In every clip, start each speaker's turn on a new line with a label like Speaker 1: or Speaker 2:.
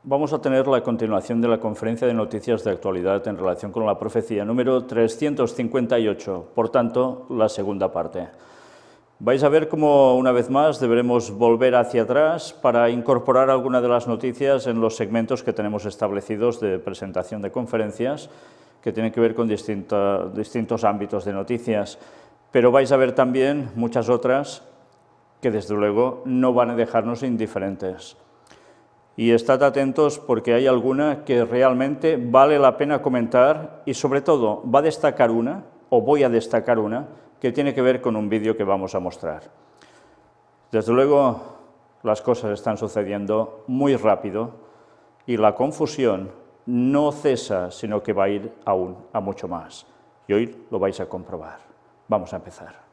Speaker 1: Vamos a tener la continuación de la conferencia de noticias de actualidad en relación con la profecía número 358, por tanto, la segunda parte. Vais a ver cómo, una vez más, deberemos volver hacia atrás para incorporar alguna de las noticias en los segmentos que tenemos establecidos de presentación de conferencias, que tienen que ver con distintos ámbitos de noticias. Pero vais a ver también muchas otras que, desde luego, no van a dejarnos indiferentes. Y estad atentos porque hay alguna que realmente vale la pena comentar y, sobre todo, va a destacar una, o voy a destacar una, que tiene que ver con un vídeo que vamos a mostrar. Desde luego, las cosas están sucediendo muy rápido y la confusión no cesa, sino que va a ir aún a mucho más. Y hoy lo vais a comprobar. Vamos a empezar.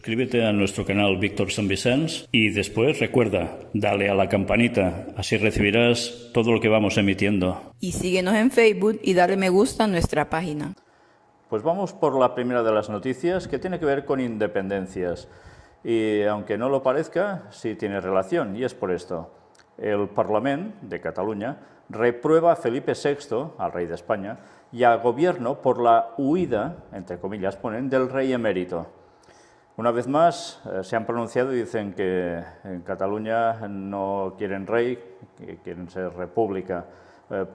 Speaker 1: Suscríbete a nuestro canal Víctor San Vicens y después recuerda, dale a la campanita, así recibirás todo lo que vamos emitiendo.
Speaker 2: Y síguenos en Facebook y dale me gusta a nuestra página.
Speaker 1: Pues vamos por la primera de las noticias, que tiene que ver con independencias. Y aunque no lo parezca, sí tiene relación, y es por esto. El Parlament de Cataluña reprueba a Felipe VI, al rey de España, y al gobierno por la huida, entre comillas ponen, del rey emérito. Una vez más, se han pronunciado y dicen que en Cataluña no quieren rey, que quieren ser república.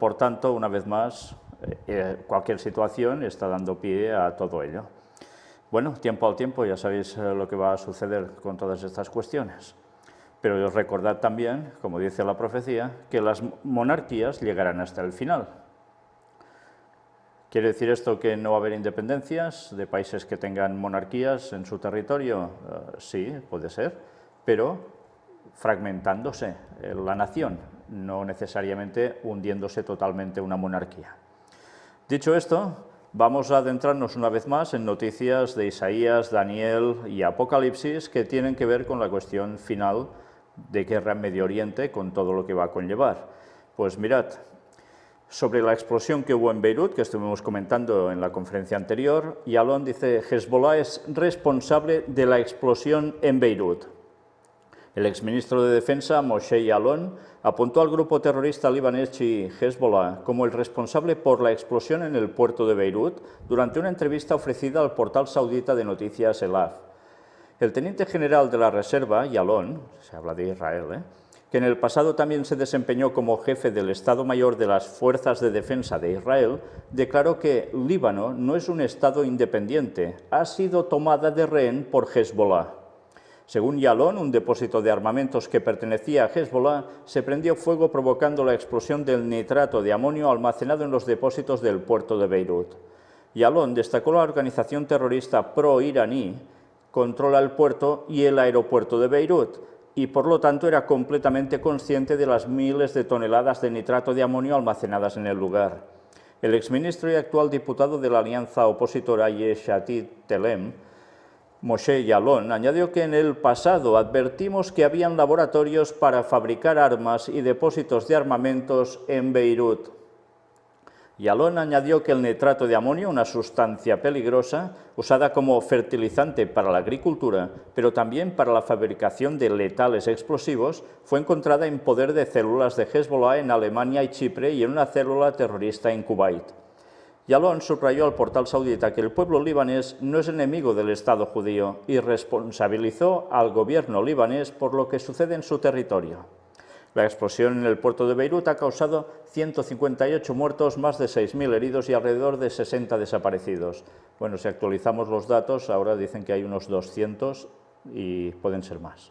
Speaker 1: Por tanto, una vez más, cualquier situación está dando pie a todo ello. Bueno, tiempo al tiempo, ya sabéis lo que va a suceder con todas estas cuestiones. Pero recordad también, como dice la profecía, que las monarquías llegarán hasta el final. ¿Quiere decir esto que no va a haber independencias de países que tengan monarquías en su territorio? Sí, puede ser, pero fragmentándose la nación, no necesariamente hundiéndose totalmente una monarquía. Dicho esto, vamos a adentrarnos una vez más en noticias de Isaías, Daniel y Apocalipsis que tienen que ver con la cuestión final de guerra en Medio Oriente, con todo lo que va a conllevar. Pues mirad, sobre la explosión que hubo en Beirut, que estuvimos comentando en la conferencia anterior, Yalon dice: Hezbollah es responsable de la explosión en Beirut. El exministro de Defensa, Moshe Yalon, apuntó al grupo terrorista libanés chií Hezbollah como el responsable por la explosión en el puerto de Beirut durante una entrevista ofrecida al portal saudita de noticias Elaf. El teniente general de la Reserva, Yalon, se habla de Israel, que en el pasado también se desempeñó como jefe del Estado Mayor de las Fuerzas de Defensa de Israel, declaró que Líbano no es un Estado independiente, ha sido tomada de rehén por Hezbollah. Según Yalon, un depósito de armamentos que pertenecía a Hezbollah se prendió fuego provocando la explosión del nitrato de amonio almacenado en los depósitos del puerto de Beirut. Yalon destacó la organización terrorista pro-iraní, controla el puerto y el aeropuerto de Beirut, y por lo tanto era completamente consciente de las miles de toneladas de nitrato de amonio almacenadas en el lugar. El exministro y actual diputado de la alianza opositora Yesh Atid Telem, Moshe Yalon, añadió que en el pasado advertimos que habían laboratorios para fabricar armas y depósitos de armamentos en Beirut. Yalon añadió que el nitrato de amonio, una sustancia peligrosa, usada como fertilizante para la agricultura, pero también para la fabricación de letales explosivos, fue encontrada en poder de células de Hezbollah en Alemania y Chipre y en una célula terrorista en Kuwait. Yalon subrayó al portal saudita que el pueblo libanés no es enemigo del Estado judío y responsabilizó al gobierno libanés por lo que sucede en su territorio. La explosión en el puerto de Beirut ha causado 158 muertos, más de 6.000 heridos y alrededor de 60 desaparecidos. Bueno, si actualizamos los datos, ahora dicen que hay unos 200 y pueden ser más.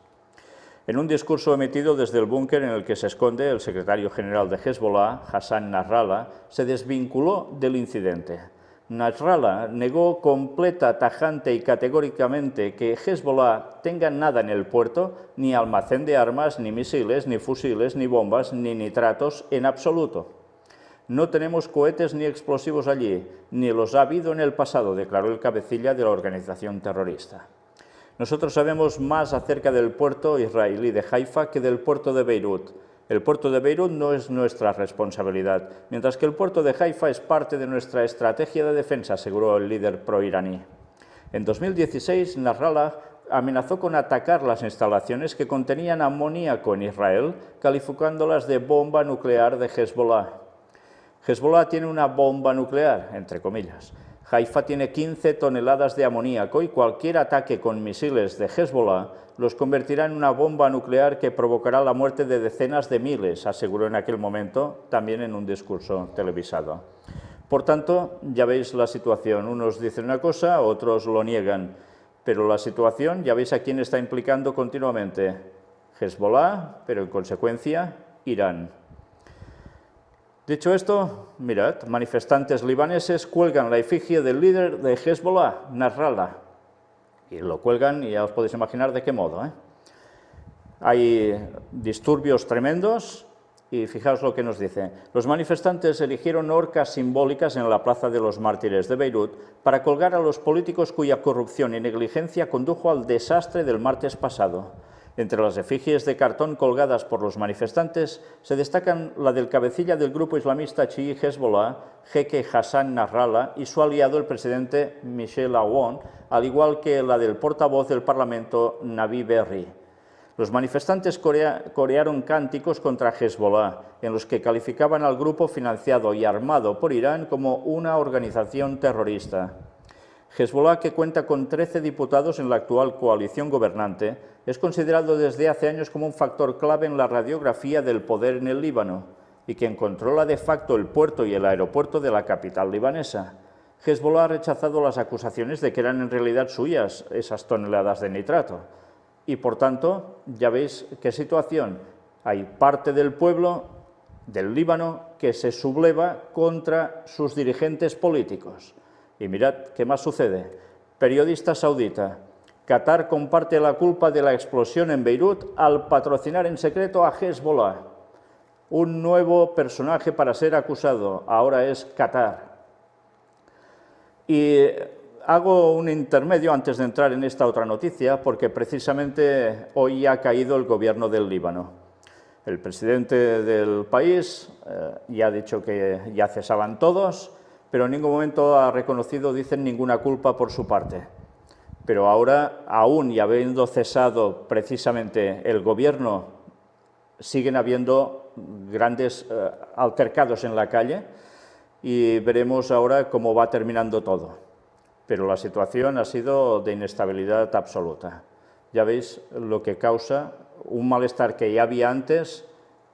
Speaker 1: En un discurso emitido desde el búnker en el que se esconde el secretario general de Hezbollah, Hassan Nasrallah, se desvinculó del incidente. Nasrallah negó completa, tajante y categóricamente que Hezbollah tenga nada en el puerto, ni almacén de armas, ni misiles, ni fusiles, ni bombas, ni nitratos, en absoluto. No tenemos cohetes ni explosivos allí, ni los ha habido en el pasado, declaró el cabecilla de la organización terrorista. Nosotros sabemos más acerca del puerto israelí de Haifa que del puerto de Beirut. El puerto de Beirut no es nuestra responsabilidad, mientras que el puerto de Haifa es parte de nuestra estrategia de defensa, aseguró el líder proiraní. En 2016, Nasrallah amenazó con atacar las instalaciones que contenían amoníaco en Israel, calificándolas de bomba nuclear de Hezbollah. Hezbollah tiene una bomba nuclear, entre comillas. Haifa tiene 15 toneladas de amoníaco y cualquier ataque con misiles de Hezbollah los convertirá en una bomba nuclear que provocará la muerte de decenas de miles, aseguró en aquel momento, también en un discurso televisado. Por tanto, ya veis la situación. Unos dicen una cosa, otros lo niegan. Pero la situación, ya veis a quién está implicando continuamente. Hezbollah, pero en consecuencia, Irán. Dicho esto, mirad, manifestantes libaneses cuelgan la efigie del líder de Hezbollah, Nasrallah. Y lo cuelgan y ya os podéis imaginar de qué modo. Hay disturbios tremendos y fijaos lo que nos dice. Los manifestantes erigieron horcas simbólicas en la Plaza de los Mártires de Beirut para colgar a los políticos cuya corrupción y negligencia condujo al desastre del martes pasado. Entre las efigies de cartón colgadas por los manifestantes se destacan la del cabecilla del grupo islamista chií Hezbollah, jeque Hassan Nasrallah, y su aliado el presidente Michel Aoun, al igual que la del portavoz del Parlamento Nabi Berri. Los manifestantes corearon cánticos contra Hezbollah, en los que calificaban al grupo financiado y armado por Irán como una organización terrorista. Hezbollah, que cuenta con 13 diputados en la actual coalición gobernante, es considerado desde hace años como un factor clave en la radiografía del poder en el Líbano y quien controla de facto el puerto y el aeropuerto de la capital libanesa. Hezbollah ha rechazado las acusaciones de que eran en realidad suyas esas toneladas de nitrato. Y, por tanto, ya veis qué situación. Hay parte del pueblo del Líbano que se subleva contra sus dirigentes políticos. Y mirad qué más sucede. Periodista saudita. Qatar comparte la culpa de la explosión en Beirut al patrocinar en secreto a Hezbollah. Un nuevo personaje para ser acusado. Ahora es Qatar. Y hago un intermedio antes de entrar en esta otra noticia, porque precisamente hoy ha caído el gobierno del Líbano. El presidente del país ya ha dicho que ya cesaban todos, pero en ningún momento ha reconocido, dicen, ninguna culpa por su parte. Pero ahora, aún y habiendo cesado precisamente el gobierno, siguen habiendo grandes altercados en la calle y veremos ahora cómo va terminando todo. Pero la situación ha sido de inestabilidad absoluta. Ya veis lo que causa un malestar que ya había antes,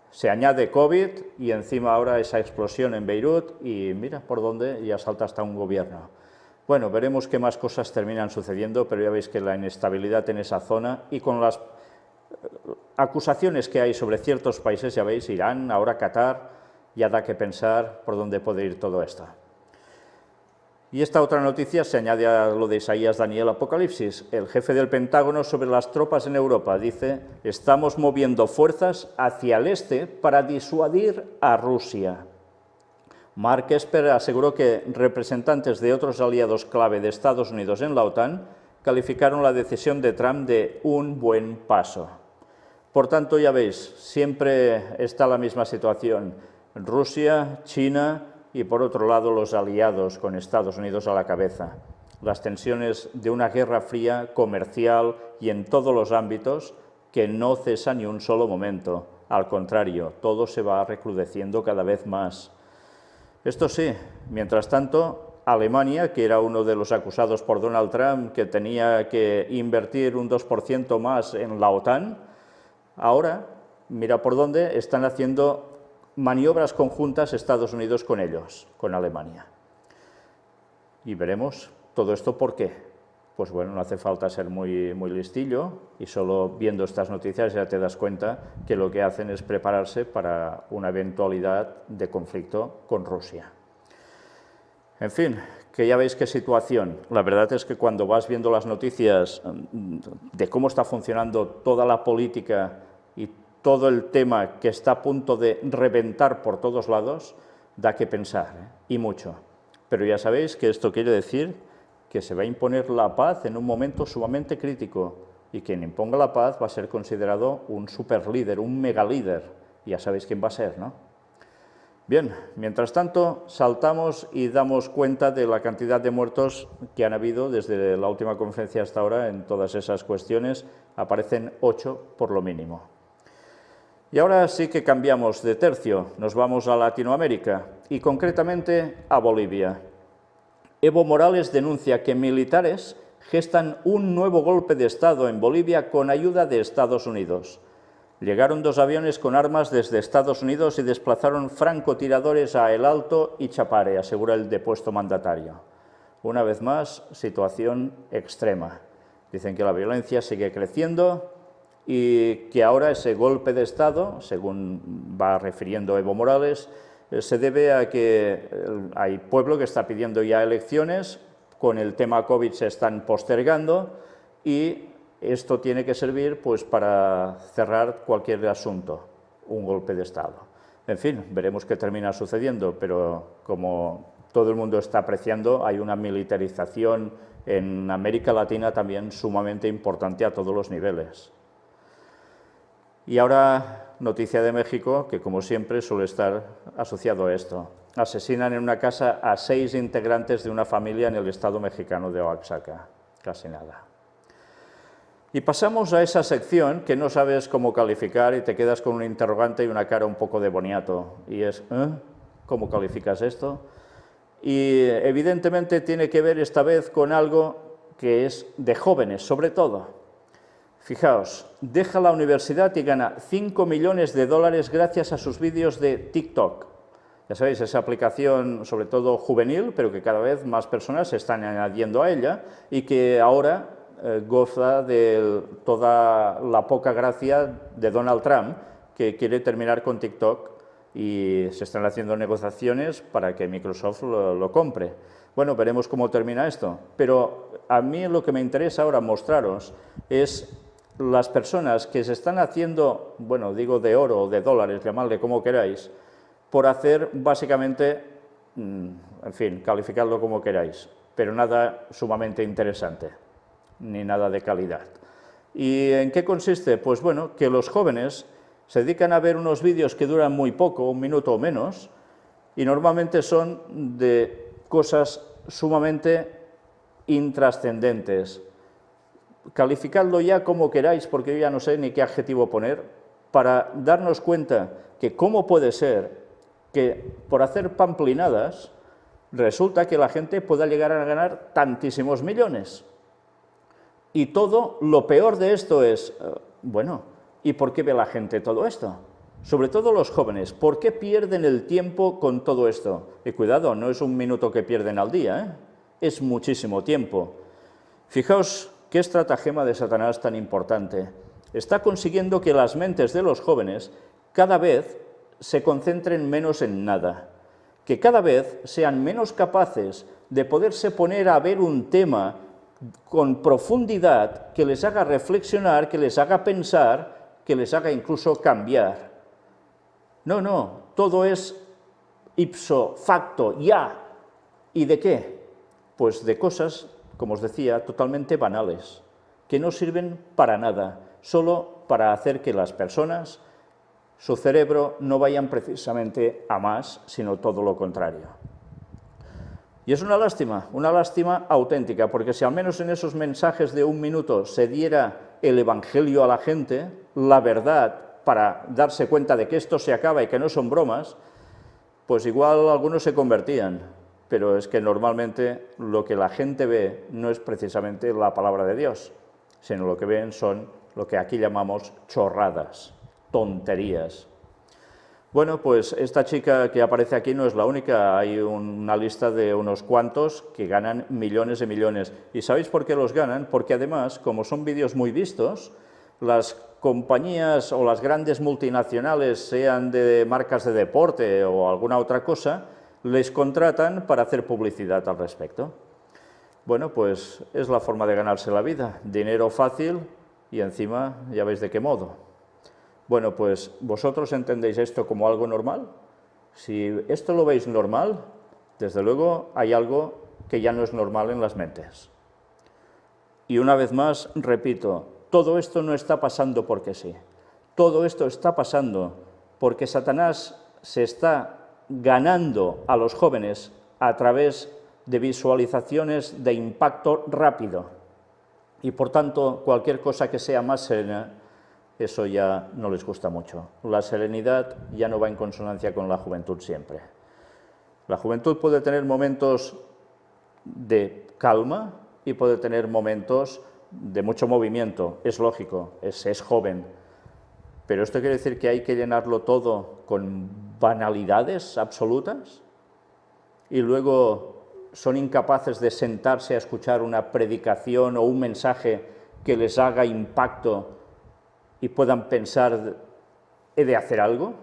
Speaker 1: se añade COVID y encima ahora esa explosión en Beirut y mira por dónde ya salta hasta un gobierno. Bueno, veremos qué más cosas terminan sucediendo, pero ya veis que la inestabilidad en esa zona y con las acusaciones que hay sobre ciertos países, ya veis, Irán, ahora Qatar, ya da que pensar por dónde puede ir todo esto. Y esta otra noticia se añade a lo de Isaías Daniel Apocalipsis. El jefe del Pentágono sobre las tropas en Europa dice: estamos moviendo fuerzas hacia el este para disuadir a Rusia. Mark Esper aseguró que representantes de otros aliados clave de Estados Unidos en la OTAN calificaron la decisión de Trump de un buen paso. Por tanto, ya veis, siempre está la misma situación. Rusia, China y, por otro lado, los aliados con Estados Unidos a la cabeza. Las tensiones de una guerra fría, comercial y en todos los ámbitos que no cesa ni un solo momento. Al contrario, todo se va recrudeciendo cada vez más. Esto sí, mientras tanto, Alemania, que era uno de los acusados por Donald Trump, que tenía que invertir un 2% más en la OTAN, ahora mira por dónde, están haciendo maniobras conjuntas Estados Unidos con ellos, con Alemania. Y veremos todo esto por qué. Pues bueno, no hace falta ser muy listillo y solo viendo estas noticias ya te das cuenta que lo que hacen es prepararse para una eventualidad de conflicto con Rusia. En fin, que ya veis qué situación. La verdad es que cuando vas viendo las noticias de cómo está funcionando toda la política y todo el tema que está a punto de reventar por todos lados, da que pensar, y mucho. Pero ya sabéis que esto quiere decir que se va a imponer la paz en un momento sumamente crítico, y quien imponga la paz va a ser considerado un superlíder, un megalíder. Ya sabéis quién va a ser, ¿no? Bien, mientras tanto, saltamos y damos cuenta de la cantidad de muertos que han habido desde la última conferencia hasta ahora en todas esas cuestiones. Aparecen 8 por lo mínimo. Y ahora sí que cambiamos de tercio, nos vamos a Latinoamérica y concretamente a Bolivia. Evo Morales denuncia que militares gestan un nuevo golpe de Estado en Bolivia con ayuda de Estados Unidos. Llegaron 2 aviones con armas desde Estados Unidos y desplazaron francotiradores a El Alto y Chapare, asegura el depuesto mandatario. Una vez más, situación extrema. Dicen que la violencia sigue creciendo y que ahora ese golpe de Estado, según va refiriendo Evo Morales, se debe a que hay pueblo que está pidiendo ya elecciones, con el tema COVID se están postergando y esto tiene que servir pues, para cerrar cualquier asunto, un golpe de Estado. En fin, veremos qué termina sucediendo, pero como todo el mundo está apreciando, hay una militarización en América Latina también sumamente importante a todos los niveles. Y ahora, noticia de México, que como siempre suele estar asociado a esto. Asesinan en una casa a 6 integrantes de una familia en el estado mexicano de Oaxaca. Casi nada. Y pasamos a esa sección que no sabes cómo calificar y te quedas con un interrogante y una cara un poco de boniato. Y es, ¿cómo calificas esto? Y evidentemente tiene que ver esta vez con algo que es de jóvenes, sobre todo. Fijaos, deja la universidad y gana 5 millones de dólares gracias a sus vídeos de TikTok. Ya sabéis, esa aplicación sobre todo juvenil, pero que cada vez más personas se están añadiendo a ella y que ahora goza de toda la poca gracia de Donald Trump, que quiere terminar con TikTok y se están haciendo negociaciones para que Microsoft lo compre. Bueno, veremos cómo termina esto, pero a mí lo que me interesa ahora mostraros es las personas que se están haciendo, bueno, digo de oro o de dólares, llamadle como queráis, por hacer básicamente, en fin, calificadlo como queráis, pero nada sumamente interesante, ni nada de calidad. ¿Y en qué consiste? Pues bueno, que los jóvenes se dedican a ver unos vídeos que duran muy poco, 1 minuto o menos, y normalmente son de cosas sumamente intrascendentes. Calificadlo ya como queráis, porque yo ya no sé ni qué adjetivo poner, para darnos cuenta que cómo puede ser que por hacer pamplinadas resulta que la gente pueda llegar a ganar tantísimos millones. Y todo, lo peor de esto es, bueno, ¿y por qué ve la gente todo esto? Sobre todo los jóvenes, ¿por qué pierden el tiempo con todo esto? Y cuidado, no es 1 minuto que pierden al día, es muchísimo tiempo. Fijaos qué estratagema de Satanás tan importante. Está consiguiendo que las mentes de los jóvenes cada vez se concentren menos en nada, que cada vez sean menos capaces de poderse poner a ver un tema con profundidad que les haga reflexionar, que les haga pensar, que les haga incluso cambiar. No, todo es ipso facto, ya. ¿Y de qué? Pues de cosas, como os decía, totalmente banales, que no sirven para nada, solo para hacer que las personas, su cerebro, no vayan precisamente a más, sino todo lo contrario. Y es una lástima auténtica, porque si al menos en esos mensajes de 1 minuto se diera el evangelio a la gente, la verdad, para darse cuenta de que esto se acaba y que no son bromas, pues igual algunos se convertían, pero es que normalmente lo que la gente ve no es precisamente la palabra de Dios, sino lo que ven son lo que aquí llamamos chorradas, tonterías. Bueno, pues esta chica que aparece aquí no es la única, hay una lista de unos cuantos que ganan millones y millones. ¿Y sabéis por qué los ganan? Porque además, como son vídeos muy vistos, las compañías o las grandes multinacionales, sean de marcas de deporte o alguna otra cosa, les contratan para hacer publicidad al respecto. Bueno, pues es la forma de ganarse la vida, dinero fácil y encima ya veis de qué modo. Bueno, pues vosotros entendéis esto como algo normal. Si esto lo veis normal, desde luego hay algo que ya no es normal en las mentes. Y una vez más, repito, todo esto no está pasando porque sí. Todo esto está pasando porque Satanás se está ganando a los jóvenes a través de visualizaciones de impacto rápido. Y por tanto, cualquier cosa que sea más serena, eso ya no les gusta mucho. La serenidad ya no va en consonancia con la juventud siempre. La juventud puede tener momentos de calma y puede tener momentos de mucho movimiento, es lógico, es joven. Pero esto quiere decir que hay que llenarlo todo con banalidades absolutas y luego son incapaces de sentarse a escuchar una predicación o un mensaje que les haga impacto y puedan pensar, ¿he de hacer algo?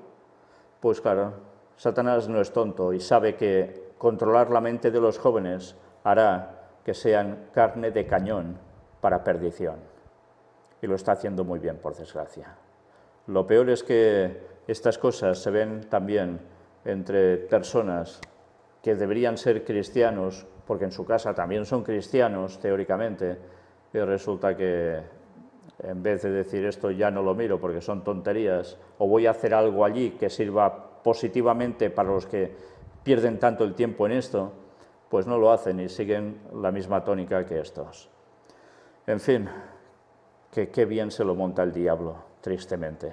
Speaker 1: Pues claro, Satanás no es tonto y sabe que controlar la mente de los jóvenes hará que sean carne de cañón para perdición. Y lo está haciendo muy bien, por desgracia. Lo peor es que estas cosas se ven también entre personas que deberían ser cristianos, porque en su casa también son cristianos, teóricamente, y resulta que en vez de decir esto ya no lo miro porque son tonterías, o voy a hacer algo allí que sirva positivamente para los que pierden tanto el tiempo en esto, pues no lo hacen y siguen la misma tónica que estos. En fin, que qué bien se lo monta el diablo, tristemente.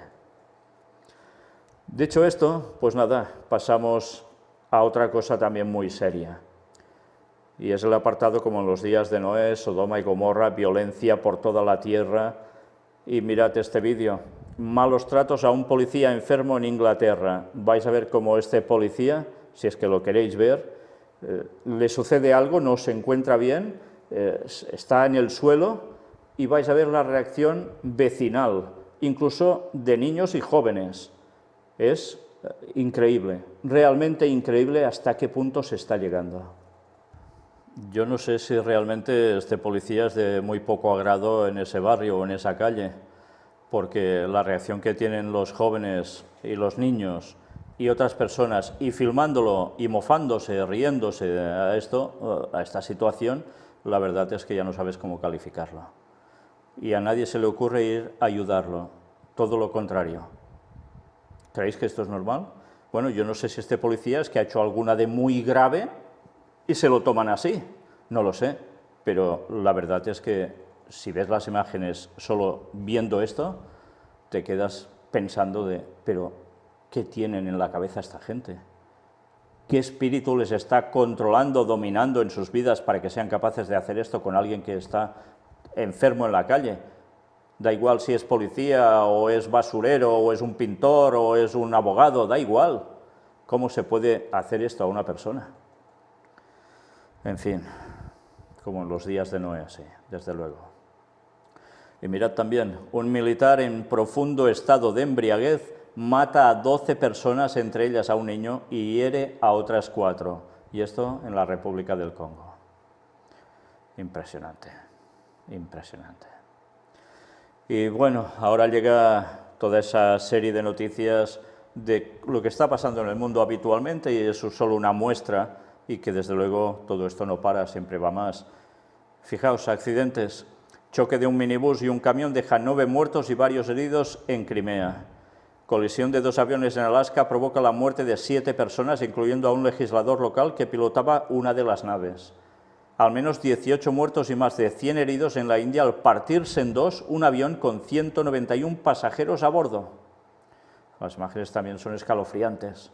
Speaker 1: Dicho esto, pues nada, pasamos a otra cosa también muy seria. Y es el apartado como en los días de Noé, Sodoma y Gomorra, violencia por toda la tierra. Y mirad este vídeo, malos tratos a un policía enfermo en Inglaterra. Vais a ver cómo este policía, si es que lo queréis ver, le sucede algo, no se encuentra bien, está en el suelo y vais a ver la reacción vecinal, incluso de niños y jóvenes. Es increíble, realmente increíble hasta qué punto se está llegando. Yo no sé si realmente este policía es de muy poco agrado en ese barrio o en esa calle, porque la reacción que tienen los jóvenes y los niños y otras personas, y filmándolo y mofándose, riéndose a esto, a esta situación, la verdad es que ya no sabes cómo calificarlo. Y a nadie se le ocurre ir a ayudarlo, todo lo contrario. ¿Creéis que esto es normal? Bueno, yo no sé si este policía es que ha hecho alguna de muy grave y se lo toman así, no lo sé, pero la verdad es que si ves las imágenes solo viendo esto, te quedas pensando pero ¿qué tienen en la cabeza esta gente? ¿Qué espíritu les está controlando, dominando en sus vidas para que sean capaces de hacer esto con alguien que está enfermo en la calle? Da igual si es policía, o es basurero, o es un pintor, o es un abogado, da igual. ¿Cómo se puede hacer esto a una persona? En fin, como en los días de Noé, sí, desde luego. Y mirad también, un militar en profundo estado de embriaguez mata a 12 personas, entre ellas a un niño, y hiere a otras 4. Y esto en la República del Congo. Impresionante, impresionante. Y bueno, ahora llega toda esa serie de noticias de lo que está pasando en el mundo habitualmente, y eso es solo una muestra, y que desde luego todo esto no para, siempre va más. Fijaos, accidentes, choque de un minibús y un camión deja 9 muertos y varios heridos en Crimea. Colisión de 2 aviones en Alaska provoca la muerte de 7 personas, incluyendo a un legislador local que pilotaba una de las naves. Al menos 18 muertos y más de 100 heridos en la India al partirse en dos un avión con 191 pasajeros a bordo. Las imágenes también son escalofriantes.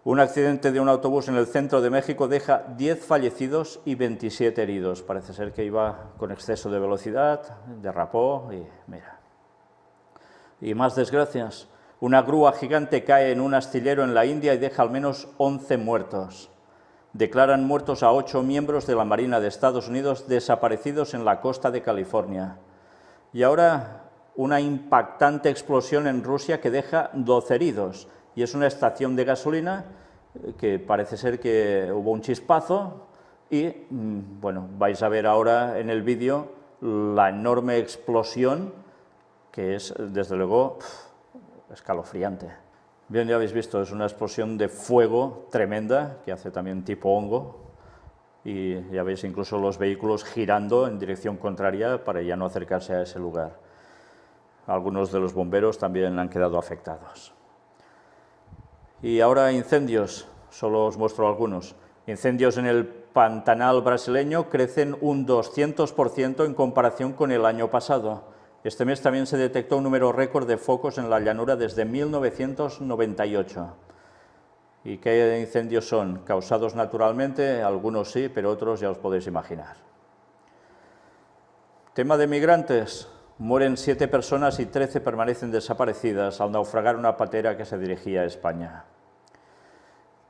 Speaker 1: Un accidente de un autobús en el centro de México deja 10 fallecidos y 27 heridos. Parece ser que iba con exceso de velocidad, derrapó y mira. Y más desgracias. Una grúa gigante cae en un astillero en la India y deja al menos 11 muertos. Declaran muertos a 8 miembros de la Marina de Estados Unidos desaparecidos en la costa de California. Y ahora una impactante explosión en Rusia que deja 12 heridos. Y es una estación de gasolina que parece ser que hubo un chispazo y, bueno, vais a ver ahora en el vídeo la enorme explosión que es, desde luego, escalofriante. Bien, ya habéis visto, es una explosión de fuego tremenda, que hace también tipo hongo, y ya veis incluso los vehículos girando en dirección contraria para ya no acercarse a ese lugar. Algunos de los bomberos también han quedado afectados. Y ahora incendios, solo os muestro algunos. Incendios en el Pantanal brasileño crecen un 200% en comparación con el año pasado. Este mes también se detectó un número récord de focos en la llanura desde 1998. ¿Y qué incendios son? Causados naturalmente, algunos sí, pero otros ya os podéis imaginar. Tema de migrantes. Mueren 7 personas y 13 permanecen desaparecidas al naufragar una patera que se dirigía a España.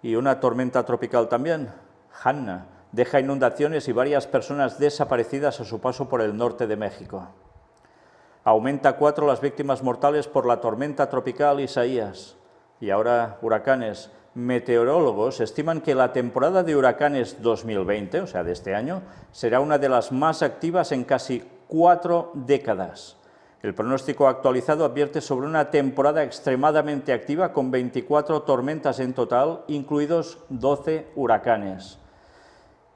Speaker 1: Y una tormenta tropical también, Hanna, deja inundaciones y varias personas desaparecidas a su paso por el norte de México. Aumenta 4 las víctimas mortales por la tormenta tropical Isaías. Y ahora huracanes. Meteorólogos estiman que la temporada de huracanes 2020, o sea, de este año, será una de las más activas en casi 4 décadas. El pronóstico actualizado advierte sobre una temporada extremadamente activa con 24 tormentas en total, incluidos 12 huracanes.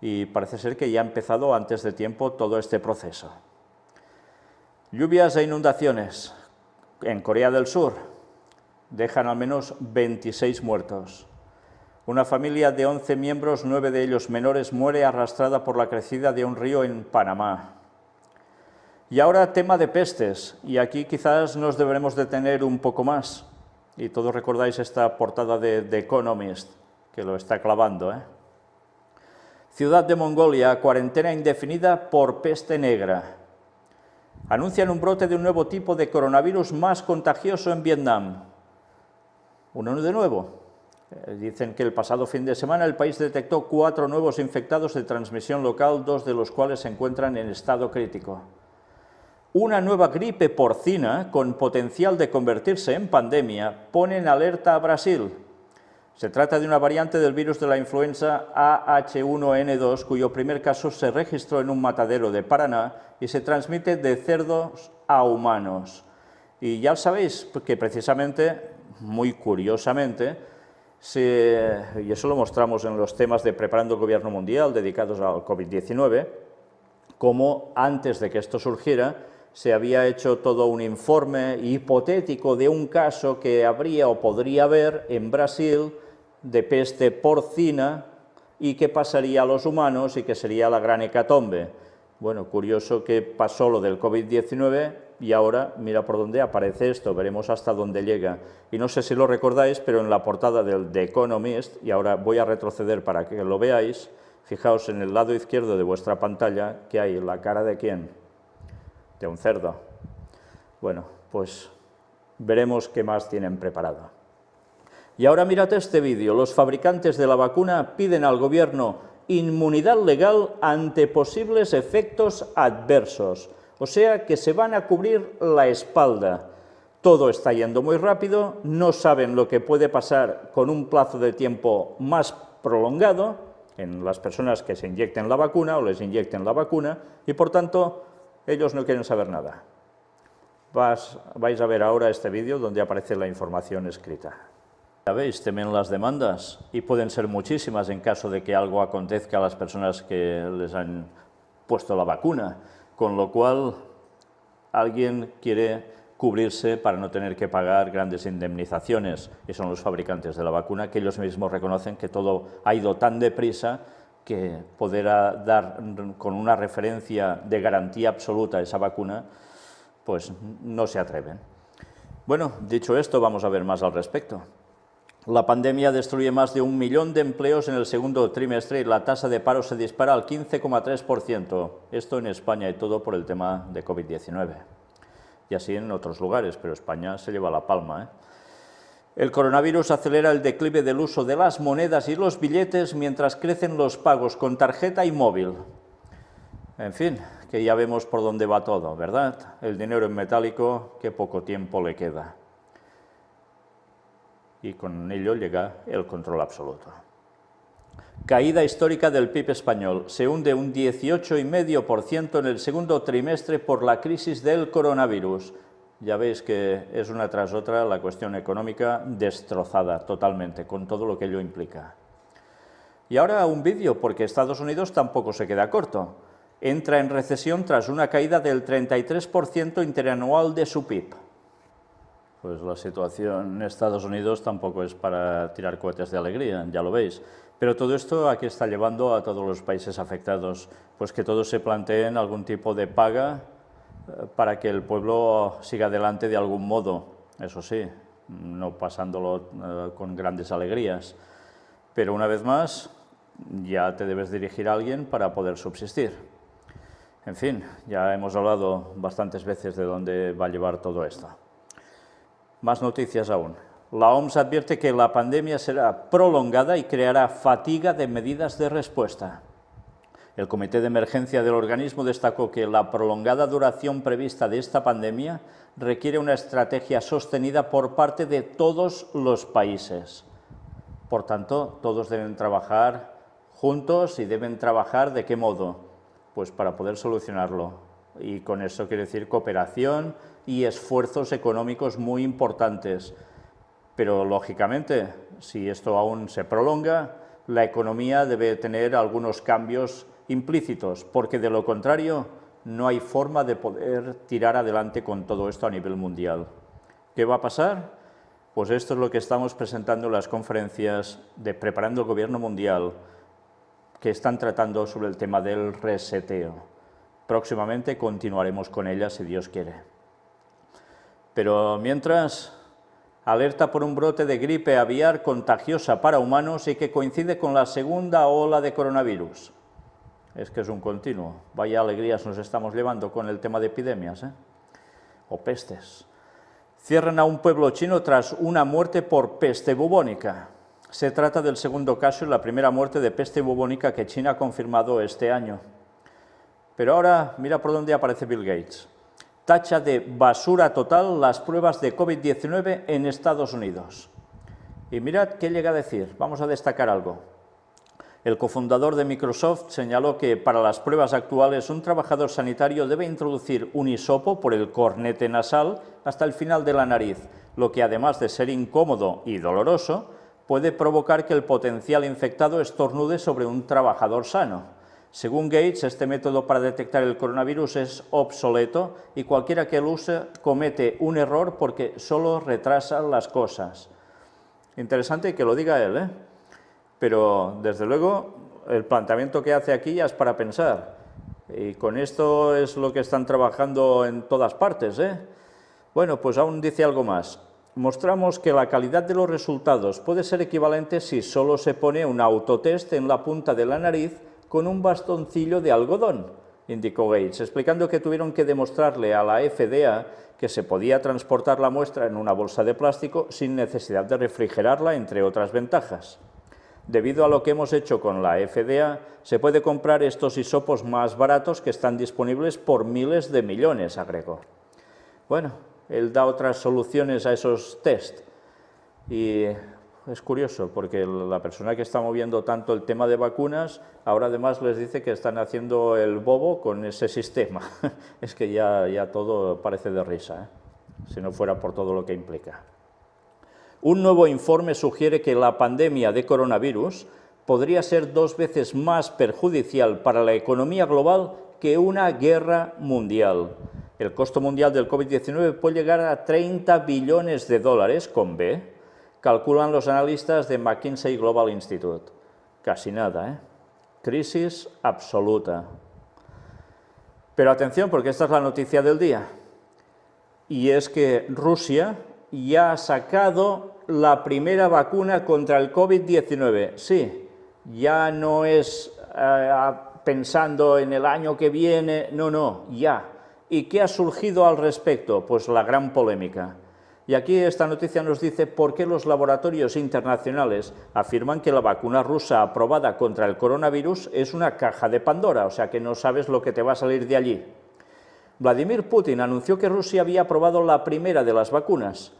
Speaker 1: Y parece ser que ya ha empezado antes de tiempo todo este proceso. Lluvias e inundaciones en Corea del Sur dejan al menos 26 muertos. Una familia de 11 miembros, 9 de ellos menores, muere arrastrada por la crecida de un río en Panamá. Y ahora tema de pestes, y aquí quizás nos deberemos detener un poco más. Y todos recordáis esta portada de The Economist, que lo está clavando, ¿eh? Ciudad de Mongolia, cuarentena indefinida por peste negra. Anuncian un brote de un nuevo tipo de coronavirus más contagioso en Vietnam. Uno de nuevo. Dicen que el pasado fin de semana el país detectó 4 nuevos infectados de transmisión local, 2 de los cuales se encuentran en estado crítico. Una nueva gripe porcina con potencial de convertirse en pandemia pone en alerta a Brasil. Se trata de una variante del virus de la influenza AH1N2, cuyo primer caso se registró en un matadero de Paraná y se transmite de cerdos a humanos. Y ya sabéis que precisamente, muy curiosamente, y eso lo mostramos en los temas de Preparando el Gobierno Mundial dedicados al COVID-19, como antes de que esto surgiera, se había hecho todo un informe hipotético de un caso que habría o podría haber en Brasil de peste porcina y que pasaría a los humanos y que sería la gran hecatombe. Bueno, curioso que pasó lo del COVID-19 y ahora mira por dónde aparece esto, veremos hasta dónde llega. Y no sé si lo recordáis, pero en la portada del The Economist, y ahora voy a retroceder para que lo veáis, fijaos en el lado izquierdo de vuestra pantalla que hay la cara de ¿quién? De un cerdo. Bueno, pues veremos qué más tienen preparado. Y ahora mirad este vídeo. Los fabricantes de la vacuna piden al gobierno inmunidad legal ante posibles efectos adversos. O sea que se van a cubrir la espalda. Todo está yendo muy rápido, no saben lo que puede pasar con un plazo de tiempo más prolongado en las personas que se inyecten la vacuna o les inyecten la vacuna y por tanto ellos no quieren saber nada. Vais a ver ahora este vídeo donde aparece la información escrita. Ya veis, temen las demandas y pueden ser muchísimas en caso de que algo acontezca a las personas que les han puesto la vacuna, con lo cual alguien quiere cubrirse para no tener que pagar grandes indemnizaciones y son los fabricantes de la vacuna que ellos mismos reconocen que todo ha ido tan deprisa que poder dar con una referencia de garantía absoluta a esa vacuna, pues no se atreven. Bueno, dicho esto, vamos a ver más al respecto. La pandemia destruye más de 1 millón de empleos en el segundo trimestre y la tasa de paro se dispara al 15,3%. Esto en España y todo por el tema de COVID-19. y así en otros lugares, pero España se lleva la palma, ¿eh? El coronavirus acelera el declive del uso de las monedas y los billetes mientras crecen los pagos con tarjeta y móvil. En fin, que ya vemos por dónde va todo, ¿verdad? El dinero en metálico, qué poco tiempo le queda. Y con ello llega el control absoluto. Caída histórica del PIB español. Se hunde un 18,5% en el segundo trimestre por la crisis del coronavirus. Ya veis que es una tras otra la cuestión económica destrozada totalmente, con todo lo que ello implica. Y ahora un vídeo, porque Estados Unidos tampoco se queda corto. Entra en recesión tras una caída del 33% interanual de su PIB. Pues la situación en Estados Unidos tampoco es para tirar cohetes de alegría, ya lo veis. Pero todo esto aquí está llevando a todos los países afectados, pues que todos se planteen algún tipo de paga para que el pueblo siga adelante de algún modo, eso sí, no pasándolo con grandes alegrías. Pero una vez más, ya te debes dirigir a alguien para poder subsistir. En fin, ya hemos hablado bastantes veces de dónde va a llevar todo esto. Más noticias aún. La OMS advierte que la pandemia será prolongada y creará fatiga de medidas de respuesta. El Comité de Emergencia del organismo destacó que la prolongada duración prevista de esta pandemia requiere una estrategia sostenida por parte de todos los países. Por tanto, todos deben trabajar juntos y deben trabajar ¿de qué modo? Pues para poder solucionarlo. Y con eso quiere decir cooperación y esfuerzos económicos muy importantes. Pero, lógicamente, si esto aún se prolonga, la economía debe tener algunos cambios implícitos, porque de lo contrario no hay forma de poder tirar adelante con todo esto a nivel mundial. ¿Qué va a pasar? Pues esto es lo que estamos presentando en las conferencias de Preparando el Gobierno Mundial, que están tratando sobre el tema del reseteo. Próximamente continuaremos con ellas, si Dios quiere. Pero mientras, alerta por un brote de gripe aviar contagiosa para humanos y que coincide con la segunda ola de coronavirus. Es que es un continuo. Vaya alegrías nos estamos llevando con el tema de epidemias, ¿eh? O pestes. Cierran a un pueblo chino tras una muerte por peste bubónica. Se trata del segundo caso y la primera muerte de peste bubónica que China ha confirmado este año. Pero ahora, mira por dónde aparece Bill Gates. Tacha de basura total las pruebas de COVID-19 en Estados Unidos. Y mirad qué llega a decir. Vamos a destacar algo. El cofundador de Microsoft señaló que para las pruebas actuales un trabajador sanitario debe introducir un hisopo por el cornete nasal hasta el final de la nariz, lo que además de ser incómodo y doloroso, puede provocar que el potencial infectado estornude sobre un trabajador sano. Según Gates, este método para detectar el coronavirus es obsoleto y cualquiera que lo use comete un error porque solo retrasa las cosas. Interesante que lo diga él, ¿eh? Pero, desde luego, el planteamiento que hace aquí ya es para pensar. Y con esto es lo que están trabajando en todas partes, ¿eh? Bueno, pues aún dice algo más. Mostramos que la calidad de los resultados puede ser equivalente si solo se pone un autotest en la punta de la nariz con un bastoncillo de algodón, indicó Gates, explicando que tuvieron que demostrarle a la FDA que se podía transportar la muestra en una bolsa de plástico sin necesidad de refrigerarla, entre otras ventajas. Debido a lo que hemos hecho con la FDA, se puede comprar estos hisopos más baratos que están disponibles por miles de millones, agregó. Bueno, él da otras soluciones a esos test y es curioso porque la persona que está moviendo tanto el tema de vacunas ahora además les dice que están haciendo el bobo con ese sistema. Es que ya todo parece de risa, ¿eh? Si no fuera por todo lo que implica. Un nuevo informe sugiere que la pandemia de coronavirus podría ser 2 veces más perjudicial para la economía global que una guerra mundial. El costo mundial del COVID-19 puede llegar a 30 billones de dólares, con B, calculan los analistas de McKinsey Global Institute. Casi nada, ¿eh? Crisis absoluta. Pero atención, porque esta es la noticia del día. Y es que Rusia ya ha sacado la primera vacuna contra el COVID-19. Sí, ya no es pensando en el año que viene, no, ya. ¿Y qué ha surgido al respecto? Pues la gran polémica. Y aquí esta noticia nos dice por qué los laboratorios internacionales afirman que la vacuna rusa aprobada contra el coronavirus es una caja de Pandora, o sea que no sabes lo que te va a salir de allí. Vladimir Putin anunció que Rusia había aprobado la primera de las vacunas.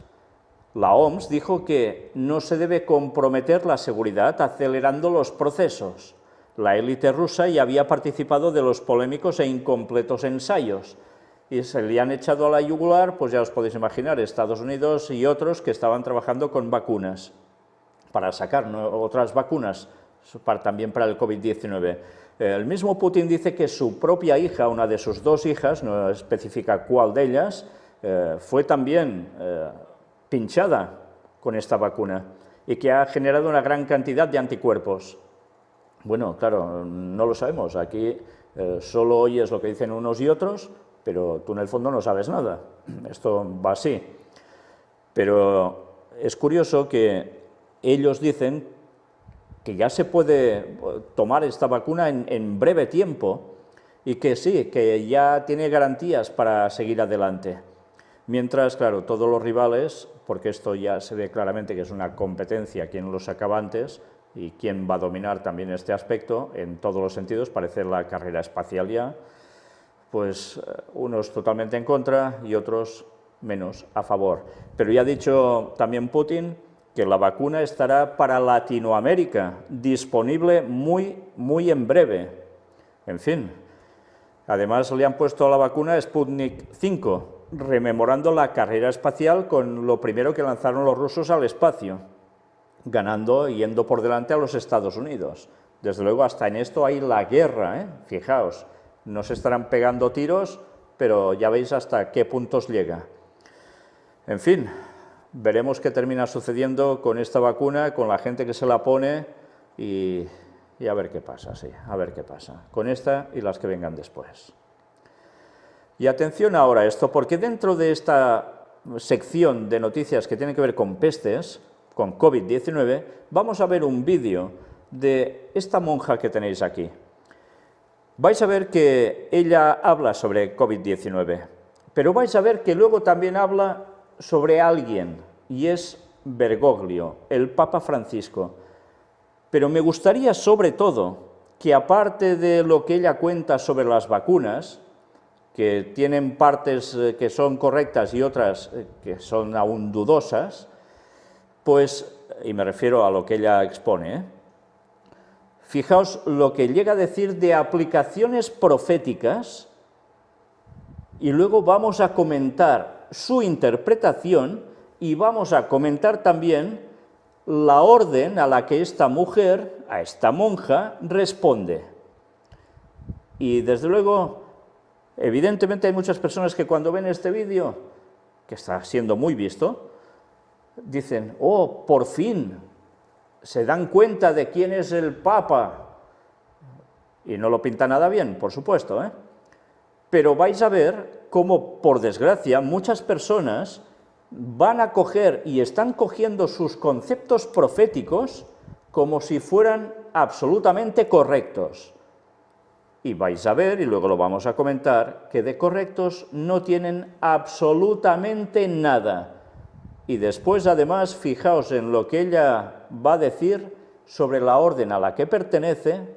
Speaker 1: La OMS dijo que no se debe comprometer la seguridad acelerando los procesos. La élite rusa ya había participado de los polémicos e incompletos ensayos, y se le han echado a la yugular, pues ya os podéis imaginar, Estados Unidos y otros que estaban trabajando con vacunas, para sacar otras vacunas, también para el COVID-19. El mismo Putin dice que su propia hija, una de sus dos hijas, no especifica cuál de ellas, fue también pinchada con esta vacuna y que ha generado una gran cantidad de anticuerpos. Bueno, claro, no lo sabemos, aquí solo oyes lo que dicen unos y otros, pero tú en el fondo no sabes nada, esto va así. Pero es curioso que ellos dicen que ya se puede tomar esta vacuna en breve tiempo y que sí, que ya tiene garantías para seguir adelante. Mientras, claro, todos los rivales, porque esto ya se ve claramente que es una competencia, quién lo sacaba antes y quién va a dominar también este aspecto, en todos los sentidos, parece la carrera espacial ya, pues unos totalmente en contra y otros menos a favor. Pero ya ha dicho también Putin que la vacuna estará para Latinoamérica, disponible muy en breve. En fin, además le han puesto a la vacuna Sputnik 5, rememorando la carrera espacial con lo primero que lanzaron los rusos al espacio, ganando y yendo por delante a los Estados Unidos. Desde luego, hasta en esto hay la guerra, fijaos. No se estarán pegando tiros, pero ya veis hasta qué puntos llega. En fin, veremos qué termina sucediendo con esta vacuna, con la gente que se la pone y a ver qué pasa, sí, a ver qué pasa, con esta y las que vengan después. Y atención ahora a esto, porque dentro de esta sección de noticias que tienen que ver con pestes, con COVID-19, vamos a ver un vídeo de esta monja que tenéis aquí. Vais a ver que ella habla sobre COVID-19, pero vais a ver que luego también habla sobre alguien, y es Bergoglio, el Papa Francisco. Pero me gustaría, sobre todo, que aparte de lo que ella cuenta sobre las vacunas, que tienen partes que son correctas y otras que son aún dudosas, pues, y me refiero a lo que ella expone, fijaos lo que llega a decir de aplicaciones proféticas y luego vamos a comentar su interpretación y vamos a comentar también la orden a la que esta mujer, a esta monja, responde. Y desde luego, evidentemente hay muchas personas que cuando ven este vídeo, que está siendo muy visto, dicen, oh, por fin, se dan cuenta de quién es el Papa, y no lo pinta nada bien, por supuesto, pero vais a ver cómo, por desgracia, muchas personas van a coger y están cogiendo sus conceptos proféticos como si fueran absolutamente correctos. Y vais a ver, y luego lo vamos a comentar, que de correctos no tienen absolutamente nada. Y después, además, fijaos en lo que ella va a decir sobre la orden a la que pertenece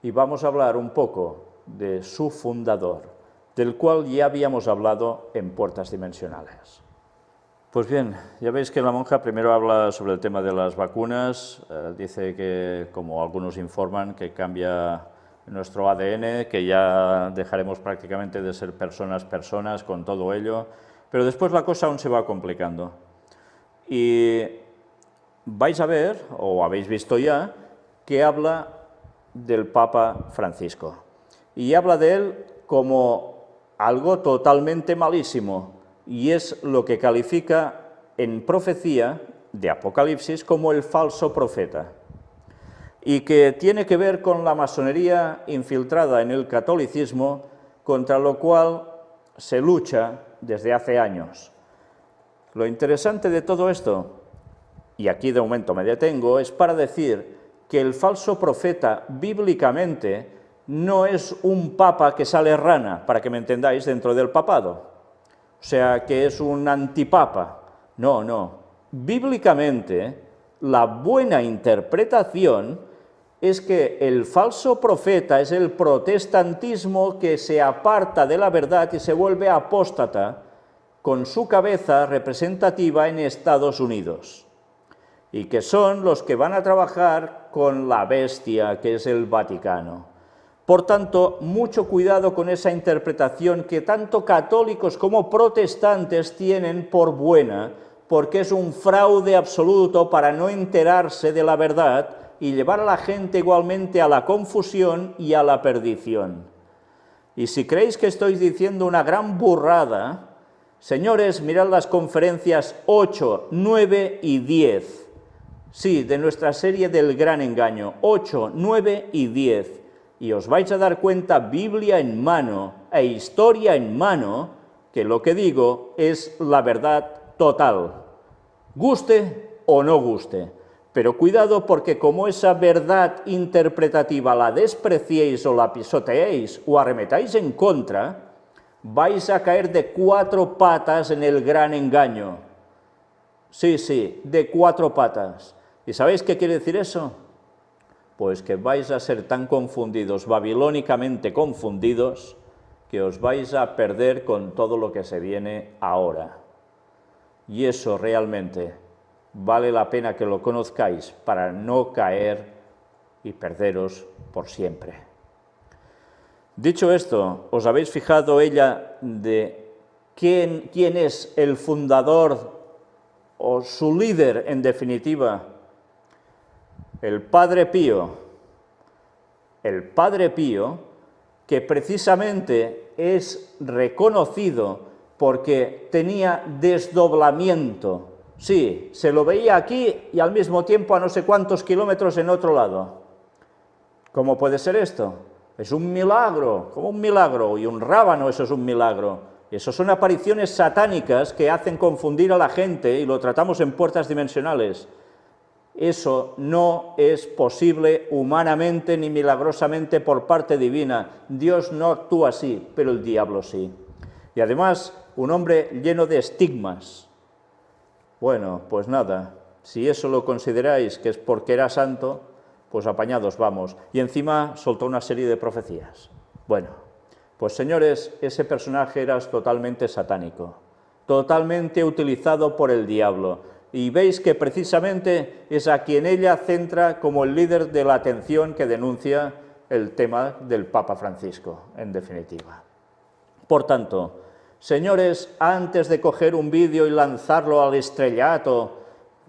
Speaker 1: y vamos a hablar un poco de su fundador, del cual ya habíamos hablado en Puertas Dimensionales. Pues bien, ya veis que la monja primero habla sobre el tema de las vacunas, dice que, como algunos informan, que cambia nuestro ADN, que ya dejaremos prácticamente de ser personas con todo ello, pero después la cosa aún se va complicando. Y vais a ver, o habéis visto ya, que habla del Papa Francisco. Y habla de él como algo totalmente malísimo, y es lo que califica en profecía de Apocalipsis como el falso profeta, y que tiene que ver con la masonería infiltrada en el catolicismo, contra lo cual se lucha desde hace años. Lo interesante de todo esto, y aquí de momento me detengo, es para decir que el falso profeta bíblicamente no es un papa que sale rana, para que me entendáis, dentro del papado. O sea, que es un antipapa. No, no. Bíblicamente, la buena interpretación es que el falso profeta es el protestantismo que se aparta de la verdad y se vuelve apóstata con su cabeza representativa en Estados Unidos, y que son los que van a trabajar con la bestia que es el Vaticano. Por tanto, mucho cuidado con esa interpretación que tanto católicos como protestantes tienen por buena, porque es un fraude absoluto para no enterarse de la verdad y llevar a la gente igualmente a la confusión y a la perdición. Y si creéis que estoy diciendo una gran burrada, señores, mirad las conferencias 8, 9 y 10. Sí, de nuestra serie del gran engaño, 8, 9 y 10. Y os vais a dar cuenta, Biblia en mano e historia en mano, que lo que digo es la verdad total, guste o no guste. Pero cuidado, porque como esa verdad interpretativa la despreciéis o la pisoteéis o arremetáis en contra, vais a caer de 4 patas en el gran engaño. Sí, sí, de 4 patas. ¿Y sabéis qué quiere decir eso? Pues que vais a ser tan confundidos, babilónicamente confundidos, que os vais a perder con todo lo que se viene ahora. Y eso realmente vale la pena que lo conozcáis para no caer y perderos por siempre. Dicho esto, ¿os habéis fijado ella de quién es el fundador o su líder en definitiva? El Padre Pío, que precisamente es reconocido porque tenía desdoblamiento. Sí, se lo veía aquí y al mismo tiempo a no sé cuántos kilómetros en otro lado. ¿Cómo puede ser esto? Es un milagro, como un milagro, y un rábano eso es un milagro. Eso son apariciones satánicas que hacen confundir a la gente y lo tratamos en puertas dimensionales. Eso no es posible humanamente ni milagrosamente por parte divina. Dios no actúa así, pero el diablo sí. Y además, un hombre lleno de estigmas. Bueno, pues nada, si eso lo consideráis que es porque era santo, pues apañados vamos. Y encima soltó una serie de profecías. Bueno, pues señores, ese personaje era totalmente satánico, totalmente utilizado por el diablo. Y veis que precisamente es a quien ella centra como el líder de la atención que denuncia el tema del Papa Francisco, en definitiva. Por tanto, señores, antes de coger un vídeo y lanzarlo al estrellato,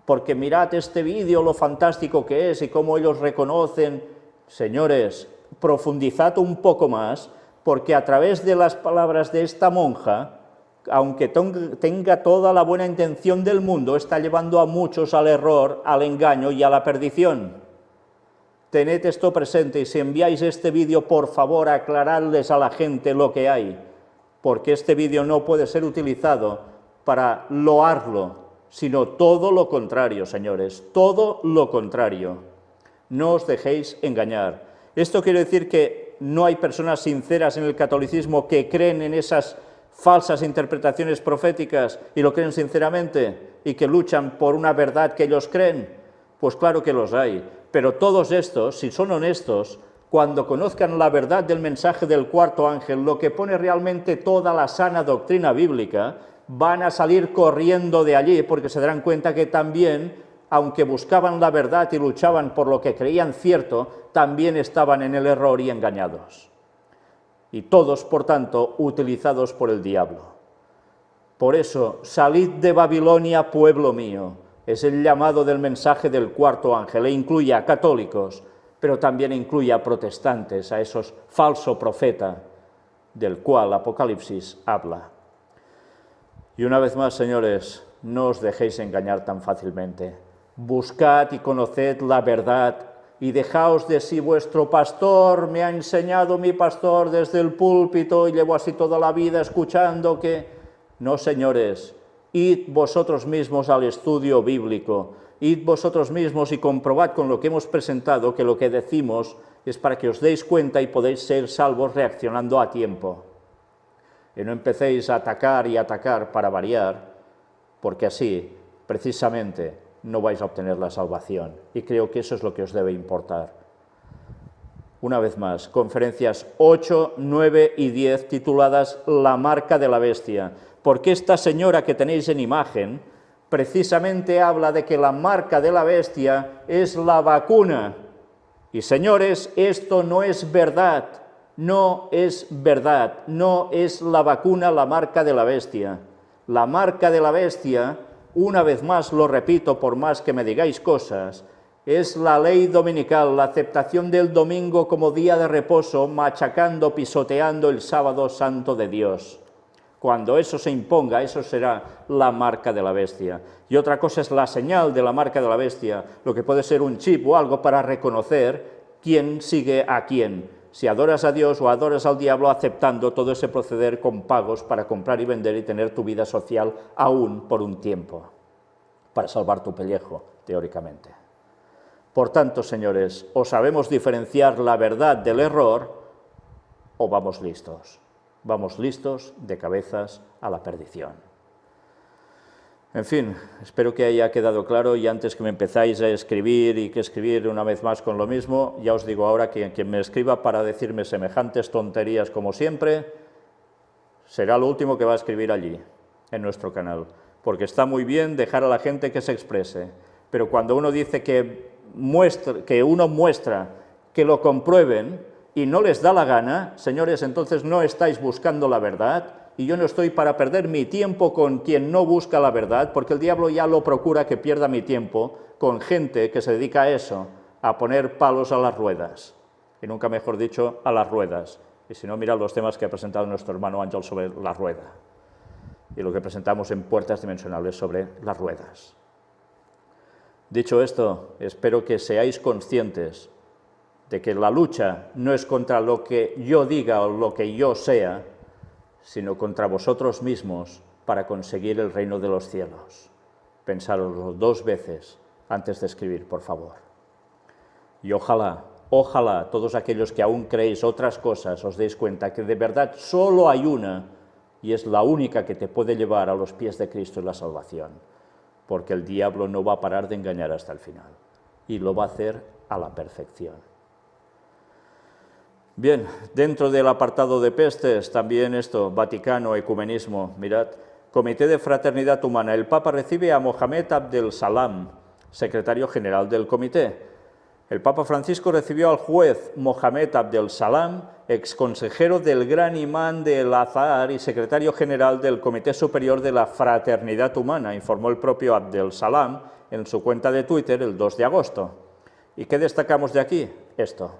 Speaker 1: porque mirad este vídeo, lo fantástico que es y cómo ellos reconocen, señores, profundizad un poco más, porque a través de las palabras de esta monja, aunque tenga toda la buena intención del mundo, está llevando a muchos al error, al engaño y a la perdición. Tened esto presente y si enviáis este vídeo, por favor, aclaradles a la gente lo que hay, porque este vídeo no puede ser utilizado para loarlo, sino todo lo contrario, señores, todo lo contrario. No os dejéis engañar. Esto quiere decir que no hay personas sinceras en el catolicismo que creen en esas falsas interpretaciones proféticas y lo creen sinceramente y que luchan por una verdad que ellos creen. Pues claro que los hay, pero todos estos, si son honestos, cuando conozcan la verdad del mensaje del cuarto ángel, lo que pone realmente toda la sana doctrina bíblica, van a salir corriendo de allí porque se darán cuenta que también, aunque buscaban la verdad y luchaban por lo que creían cierto, también estaban en el error y engañados. Y todos, por tanto, utilizados por el diablo. Por eso, salid de Babilonia, pueblo mío, es el llamado del mensaje del cuarto ángel, e incluye a católicos, pero también incluye a protestantes, a esos falso profeta del cual Apocalipsis habla. Y una vez más, señores, no os dejéis engañar tan fácilmente. Buscad y conoced la verdad y dejaos de si vuestro pastor me ha enseñado mi pastor desde el púlpito y llevo así toda la vida escuchando que... No, señores, id vosotros mismos al estudio bíblico, id vosotros mismos y comprobad con lo que hemos presentado que lo que decimos es para que os deis cuenta y podéis ser salvos reaccionando a tiempo. Y no empecéis a atacar para variar, porque así, precisamente, no vais a obtener la salvación. Y creo que eso es lo que os debe importar. Una vez más, conferencias 8, 9 y 10 tituladas La marca de la bestia, porque esta señora que tenéis en imagen precisamente habla de que la marca de la bestia es la vacuna. Y señores, esto no es verdad, no es verdad, no es la vacuna la marca de la bestia. La marca de la bestia, una vez más lo repito por más que me digáis cosas, es la ley dominical, la aceptación del domingo como día de reposo, machacando, pisoteando el sábado santo de Dios. Cuando eso se imponga, eso será la marca de la bestia. Y otra cosa es la señal de la marca de la bestia, lo que puede ser un chip o algo para reconocer quién sigue a quién. Si adoras a Dios o adoras al diablo, aceptando todo ese proceder con pagos para comprar y vender y tener tu vida social aún por un tiempo, para salvar tu pellejo, teóricamente. Por tanto, señores, o sabemos diferenciar la verdad del error o vamos listos. Vamos listos de cabezas a la perdición. En fin, espero que haya quedado claro y antes que me empezáis a escribir y que escribir una vez más con lo mismo, ya os digo ahora que quien me escriba para decirme semejantes tonterías como siempre, será lo último que va a escribir allí, en nuestro canal, porque está muy bien dejar a la gente que se exprese, pero cuando uno dice que uno muestra que lo comprueben, y no les da la gana, señores, entonces no estáis buscando la verdad, y yo no estoy para perder mi tiempo con quien no busca la verdad, porque el diablo ya lo procura que pierda mi tiempo con gente que se dedica a eso, a poner palos a las ruedas, y nunca mejor dicho, a las ruedas. Y si no, mirad los temas que ha presentado nuestro hermano Ángel sobre la rueda, y lo que presentamos en Puertas Dimensionales sobre las ruedas. Dicho esto, espero que seáis conscientes de que la lucha no es contra lo que yo diga o lo que yo sea, sino contra vosotros mismos para conseguir el reino de los cielos. Pensároslo 2 veces antes de escribir, por favor. Y ojalá todos aquellos que aún creéis otras cosas os deis cuenta que de verdad solo hay una y es la única que te puede llevar a los pies de Cristo y la salvación, porque el diablo no va a parar de engañar hasta el final y lo va a hacer a la perfección. Bien, dentro del apartado de pestes, también esto, Vaticano, ecumenismo, mirad, Comité de Fraternidad Humana. El Papa recibe a Mohamed Abdel Salam, secretario general del comité. El Papa Francisco recibió al juez Mohamed Abdel Salam, exconsejero del Gran Imán de El-Azhar y secretario general del Comité Superior de la Fraternidad Humana, informó el propio Abdel Salam en su cuenta de Twitter el 2 de agosto. ¿Y qué destacamos de aquí? Esto.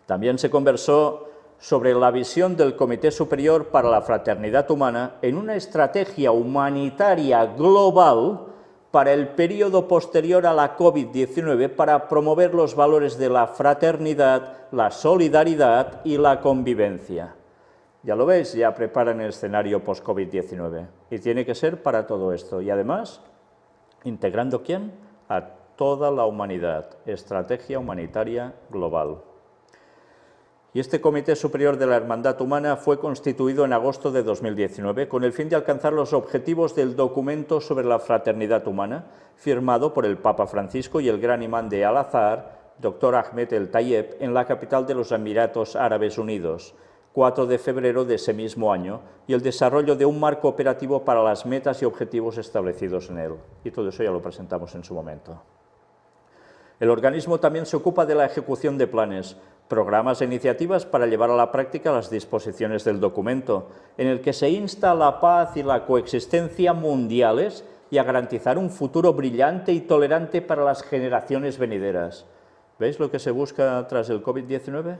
Speaker 1: También se conversó sobre la visión del Comité Superior para la Fraternidad Humana en una estrategia humanitaria global para el periodo posterior a la COVID-19 para promover los valores de la fraternidad, la solidaridad y la convivencia. Ya lo veis, ya preparan el escenario post-COVID-19 y tiene que ser para todo esto. Y además, integrando ¿quién? A toda la humanidad, estrategia humanitaria global. Y este Comité Superior de la Hermandad Humana fue constituido en agosto de 2019 con el fin de alcanzar los objetivos del documento sobre la fraternidad humana, firmado por el Papa Francisco y el Gran Imán de Al-Azhar, Dr. Ahmed El-Tayeb, en la capital de los Emiratos Árabes Unidos, 4 de febrero de ese mismo año, y el desarrollo de un marco operativo para las metas y objetivos establecidos en él. Y todo eso ya lo presentamos en su momento. El organismo también se ocupa de la ejecución de planes, programas e iniciativas para llevar a la práctica las disposiciones del documento, en el que se insta a la paz y la coexistencia mundiales y a garantizar un futuro brillante y tolerante para las generaciones venideras. ¿Veis lo que se busca tras el COVID-19?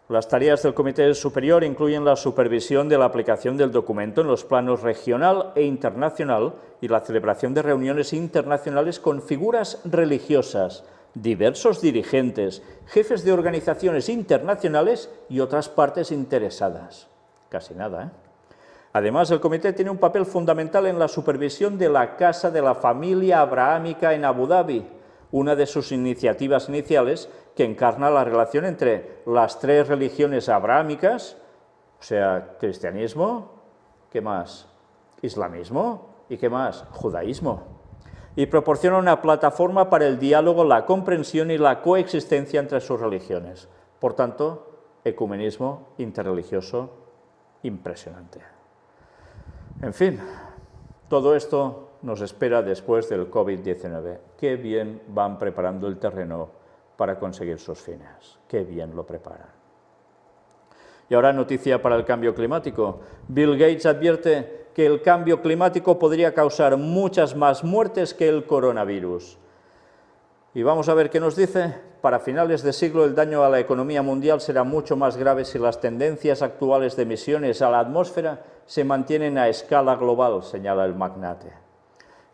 Speaker 1: Las tareas del Comité Superior incluyen la supervisión de la aplicación del documento en los planos regional e internacional y la celebración de reuniones internacionales con figuras religiosas, diversos dirigentes, jefes de organizaciones internacionales y otras partes interesadas. Casi nada, ¿eh? Además, el comité tiene un papel fundamental en la supervisión de la Casa de la Familia Abrahámica en Abu Dhabi, una de sus iniciativas iniciales que encarna la relación entre las tres religiones abrahámicas, o sea, cristianismo, ¿qué más? Islamismo y ¿qué más? Judaísmo. Y proporciona una plataforma para el diálogo, la comprensión y la coexistencia entre sus religiones. Por tanto, ecumenismo interreligioso impresionante. En fin, todo esto nos espera después del COVID-19. Qué bien van preparando el terreno para conseguir sus fines. Qué bien lo preparan. Y ahora noticia para el cambio climático. Bill Gates advierte que el cambio climático podría causar muchas más muertes que el coronavirus. Y vamos a ver qué nos dice. Para finales de siglo el daño a la economía mundial será mucho más grave si las tendencias actuales de emisiones a la atmósfera se mantienen a escala global, señala el magnate.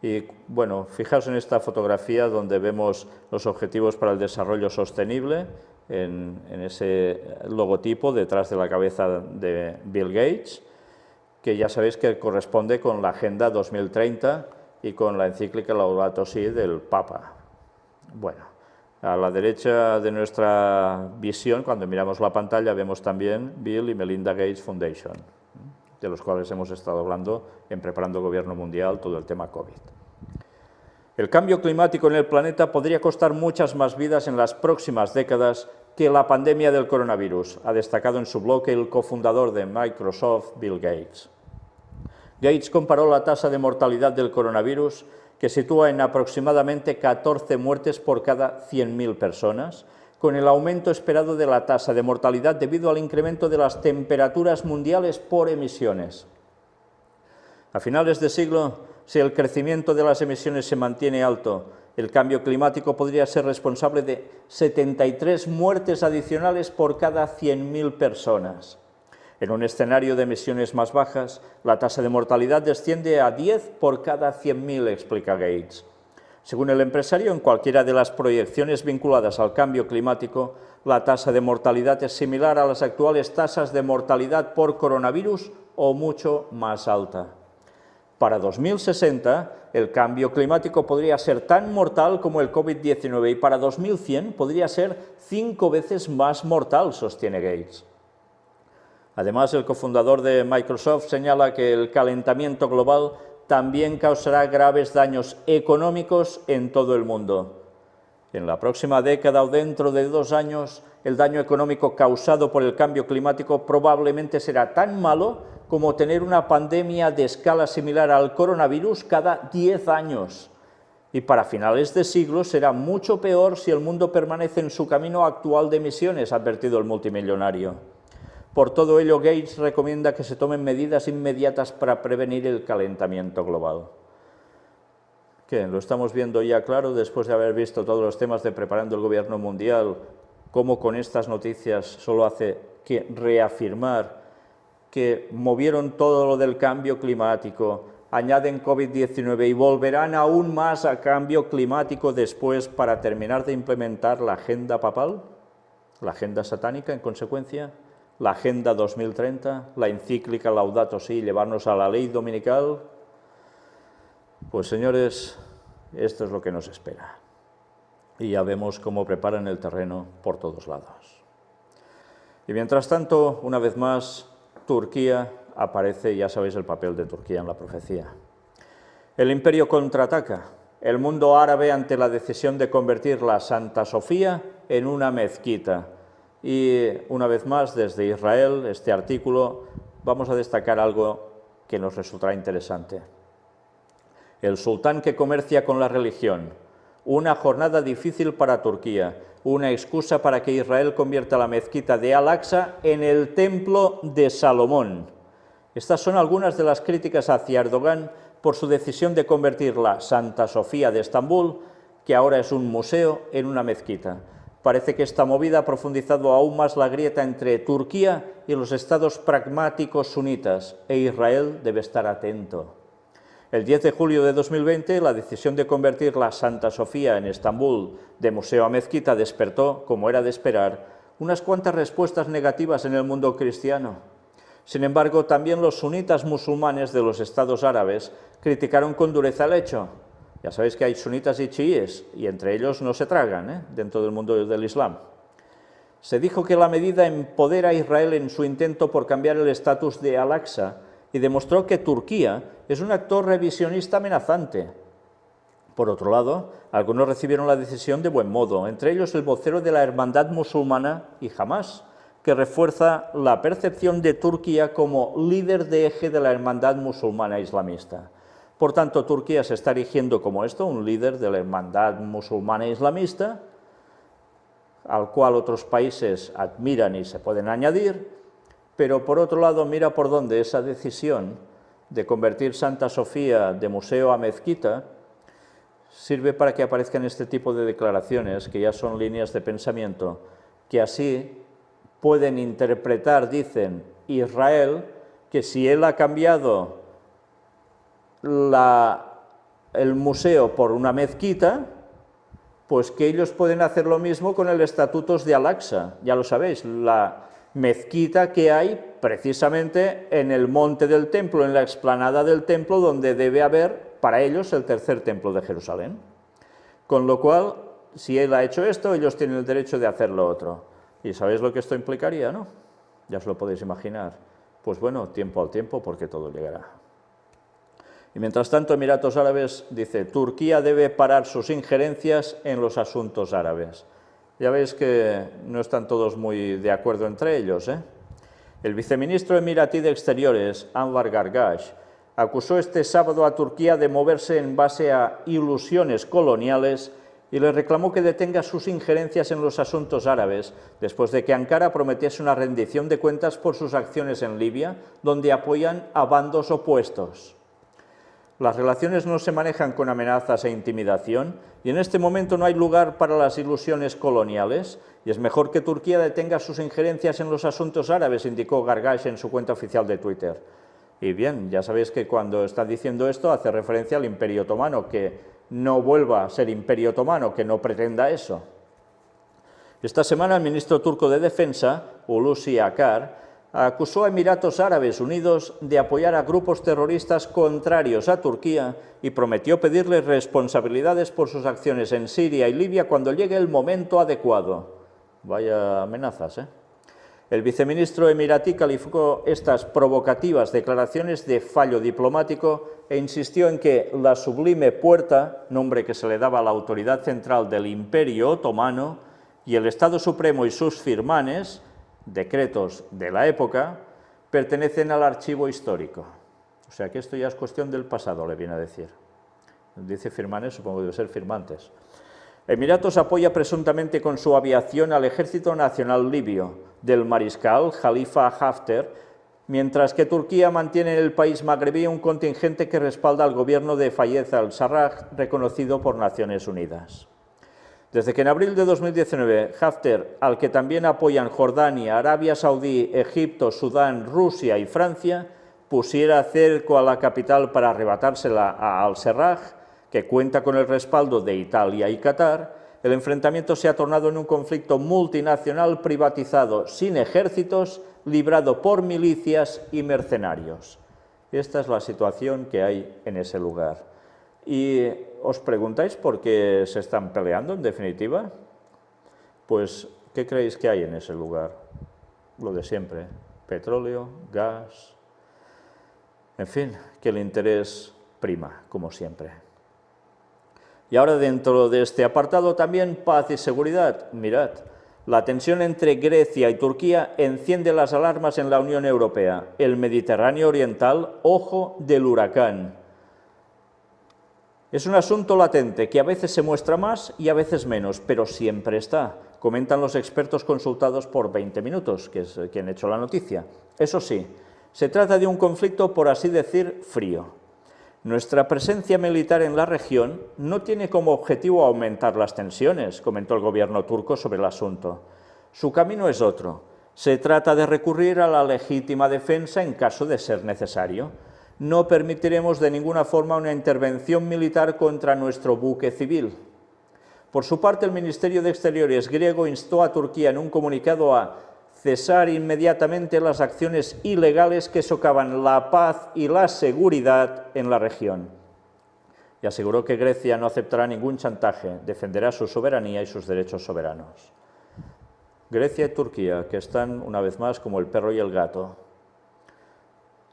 Speaker 1: Y bueno, fijaos en esta fotografía donde vemos los objetivos para el desarrollo sostenible, en ese logotipo detrás de la cabeza de Bill Gates, que ya sabéis que corresponde con la Agenda 2030 y con la encíclica Laudato Si del Papa. Bueno, a la derecha de nuestra visión, cuando miramos la pantalla, vemos también Bill y Melinda Gates Foundation, de los cuales hemos estado hablando en Preparando el Gobierno Mundial, todo el tema COVID. El cambio climático en el planeta podría costar muchas más vidas en las próximas décadas que la pandemia del coronavirus, ha destacado en su blog el cofundador de Microsoft, Bill Gates. Gates comparó la tasa de mortalidad del coronavirus, que sitúa en aproximadamente 14 muertes por cada 100.000 personas, con el aumento esperado de la tasa de mortalidad debido al incremento de las temperaturas mundiales por emisiones. A finales de siglo, si el crecimiento de las emisiones se mantiene alto, el cambio climático podría ser responsable de 73 muertes adicionales por cada 100.000 personas. En un escenario de emisiones más bajas, la tasa de mortalidad desciende a 10 por cada 100.000, explica Gates. Según el empresario, en cualquiera de las proyecciones vinculadas al cambio climático, la tasa de mortalidad es similar a las actuales tasas de mortalidad por coronavirus o mucho más alta. Para 2060, el cambio climático podría ser tan mortal como el COVID-19 y para 2100 podría ser 5 veces más mortal, sostiene Gates. Además, el cofundador de Microsoft señala que el calentamiento global también causará graves daños económicos en todo el mundo. En la próxima década o dentro de 2 años, el daño económico causado por el cambio climático probablemente será tan malo como tener una pandemia de escala similar al coronavirus cada 10 años. Y para finales de siglo será mucho peor si el mundo permanece en su camino actual de emisiones, ha advertido el multimillonario. Por todo ello, Gates recomienda que se tomen medidas inmediatas para prevenir el calentamiento global. ¿Qué? Lo estamos viendo ya claro después de haber visto todos los temas de Preparando el Gobierno Mundial, cómo con estas noticias solo hace que reafirmar que movieron todo lo del cambio climático, añaden COVID-19 y volverán aún más a cambio climático después para terminar de implementar la agenda papal, la agenda satánica en consecuencia, la Agenda 2030, la encíclica Laudato Si, llevarnos a la ley dominical. Pues señores, esto es lo que nos espera. Y ya vemos cómo preparan el terreno por todos lados. Y mientras tanto, una vez más, Turquía aparece, ya sabéis el papel de Turquía en la profecía. El imperio contraataca. El mundo árabe ante la decisión de convertir la Santa Sofía en una mezquita. Y una vez más, desde Israel, este artículo, vamos a destacar algo que nos resultará interesante. El sultán que comercia con la religión. Una jornada difícil para Turquía. Una excusa para que Israel convierta la mezquita de Al-Aqsa en el templo de Salomón. Estas son algunas de las críticas hacia Erdogan por su decisión de convertir la Santa Sofía de Estambul, que ahora es un museo, en una mezquita. Parece que esta movida ha profundizado aún más la grieta entre Turquía y los estados pragmáticos sunitas, e Israel debe estar atento. El 10 de julio de 2020, la decisión de convertir la Santa Sofía en Estambul de museo a mezquita despertó, como era de esperar, unas cuantas respuestas negativas en el mundo cristiano. Sin embargo, también los sunitas musulmanes de los estados árabes criticaron con dureza el hecho. Ya sabéis que hay sunitas y chiíes, y entre ellos no se tragan, dentro del mundo del Islam. Se dijo que la medida empodera a Israel en su intento por cambiar el estatus de Al-Aqsa y demostró que Turquía es un actor revisionista amenazante. Por otro lado, algunos recibieron la decisión de buen modo, entre ellos el vocero de la Hermandad Musulmana y Hamas, que refuerza la percepción de Turquía como líder de eje de la Hermandad Musulmana Islamista. Por tanto, Turquía se está erigiendo como esto, un líder de la Hermandad Musulmana Islamista, al cual otros países admiran y se pueden añadir, pero por otro lado mira por dónde esa decisión de convertir Santa Sofía de museo a mezquita sirve para que aparezcan este tipo de declaraciones, que ya son líneas de pensamiento, que así pueden interpretar, dicen, Israel, que si él ha cambiado el museo por una mezquita, pues que ellos pueden hacer lo mismo con el estatuto de Al-Aqsa. Ya lo sabéis, la mezquita que hay precisamente en el monte del templo, en la explanada del templo, donde debe haber para ellos el tercer templo de Jerusalén. Con lo cual, si él ha hecho esto, ellos tienen el derecho de hacer lo otro. ¿Y sabéis lo que esto implicaría, no? Ya os lo podéis imaginar. Pues bueno, tiempo al tiempo, porque todo llegará. Y mientras tanto, Emiratos Árabes dice, Turquía debe parar sus injerencias en los asuntos árabes. Ya veis que no están todos muy de acuerdo entre ellos, El viceministro emiratí de Exteriores, Anwar Gargash, acusó este sábado a Turquía de moverse en base a ilusiones coloniales y le reclamó que detenga sus injerencias en los asuntos árabes, después de que Ankara prometiese una rendición de cuentas por sus acciones en Libia, donde apoyan a bandos opuestos. Las relaciones no se manejan con amenazas e intimidación, y en este momento no hay lugar para las ilusiones coloniales, y es mejor que Turquía detenga sus injerencias en los asuntos árabes, indicó Gargash en su cuenta oficial de Twitter. Y bien, ya sabéis que cuando está diciendo esto hace referencia al Imperio Otomano, que no vuelva a ser Imperio Otomano, que no pretenda eso. Esta semana el ministro turco de Defensa, Hulusi Akar, acusó a Emiratos Árabes Unidos de apoyar a grupos terroristas contrarios a Turquía y prometió pedirles responsabilidades por sus acciones en Siria y Libia cuando llegue el momento adecuado. Vaya amenazas, El viceministro emiratí calificó estas provocativas declaraciones de fallo diplomático e insistió en que la Sublime Puerta, nombre que se le daba a la autoridad central del Imperio Otomano, y el Estado Supremo y sus firmanes, decretos de la época, pertenecen al archivo histórico. O sea que esto ya es cuestión del pasado, le viene a decir. Dice firmanes, supongo que debe ser firmantes. Emiratos apoya presuntamente con su aviación al Ejército Nacional Libio, del mariscal Khalifa Haftar, mientras que Turquía mantiene en el país magrebí un contingente que respalda al gobierno de Fayez al-Sarraj, reconocido por Naciones Unidas. Desde que en abril de 2019 Haftar, al que también apoyan Jordania, Arabia Saudí, Egipto, Sudán, Rusia y Francia, pusiera cerco a la capital para arrebatársela a al-Sarraj, que cuenta con el respaldo de Italia y Qatar, el enfrentamiento se ha tornado en un conflicto multinacional privatizado, sin ejércitos, librado por milicias y mercenarios. Esta es la situación que hay en ese lugar. ¿Y os preguntáis por qué se están peleando, en definitiva? Pues, ¿qué creéis que hay en ese lugar? Lo de siempre, petróleo, gas, en fin, que el interés prima, como siempre. Y ahora dentro de este apartado también paz y seguridad. Mirad, la tensión entre Grecia y Turquía enciende las alarmas en la Unión Europea. El Mediterráneo Oriental, ojo del huracán. Es un asunto latente que a veces se muestra más y a veces menos, pero siempre está, comentan los expertos consultados por 20 minutos, que es quien ha hecho la noticia. Eso sí, se trata de un conflicto, por así decir, frío. Nuestra presencia militar en la región no tiene como objetivo aumentar las tensiones, comentó el gobierno turco sobre el asunto. Su camino es otro. Se trata de recurrir a la legítima defensa en caso de ser necesario. No permitiremos de ninguna forma una intervención militar contra nuestro buque civil. Por su parte, el Ministerio de Exteriores griego instó a Turquía en un comunicado a cesar inmediatamente las acciones ilegales que socavan la paz y la seguridad en la región. Y aseguró que Grecia no aceptará ningún chantaje, defenderá su soberanía y sus derechos soberanos. Grecia y Turquía, que están una vez más como el perro y el gato.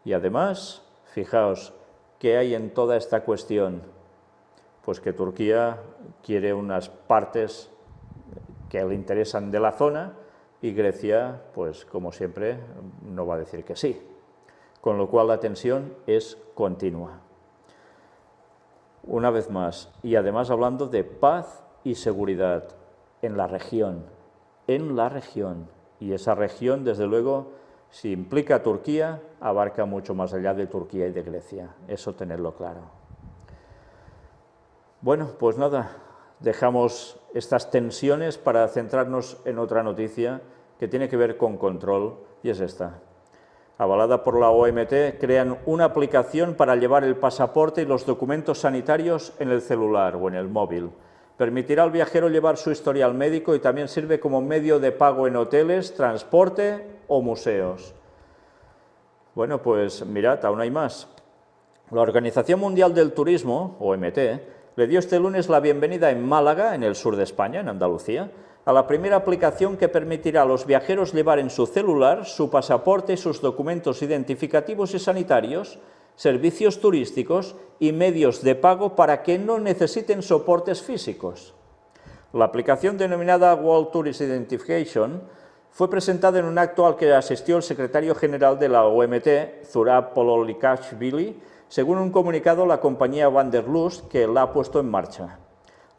Speaker 1: Y además, fijaos, ¿qué hay en toda esta cuestión? Pues que Turquía quiere unas partes que le interesan de la zona y Grecia, pues como siempre, no va a decir que sí. Con lo cual la tensión es continua. Una vez más, y además hablando de paz y seguridad en la región, y esa región, desde luego, si implica a Turquía, abarca mucho más allá de Turquía y de Grecia, eso tenerlo claro. Bueno, pues nada, dejamos estas tensiones para centrarnos en otra noticia que tiene que ver con control, y es esta. Avalada por la OMT, crean una aplicación para llevar el pasaporte y los documentos sanitarios en el celular o en el móvil. Permitirá al viajero llevar su historial médico y también sirve como medio de pago en hoteles, transporte o museos. Bueno, pues mirad, aún hay más. La Organización Mundial del Turismo, OMT, le dio este lunes la bienvenida en Málaga, en el sur de España, en Andalucía, a la primera aplicación que permitirá a los viajeros llevar en su celular su pasaporte, sus documentos identificativos y sanitarios, servicios turísticos y medios de pago para que no necesiten soportes físicos. La aplicación denominada World Tourist Identification fue presentada en un acto al que asistió el secretario general de la OMT, Zurab Pololikashvili, según un comunicado la compañía Vanderlust que la ha puesto en marcha.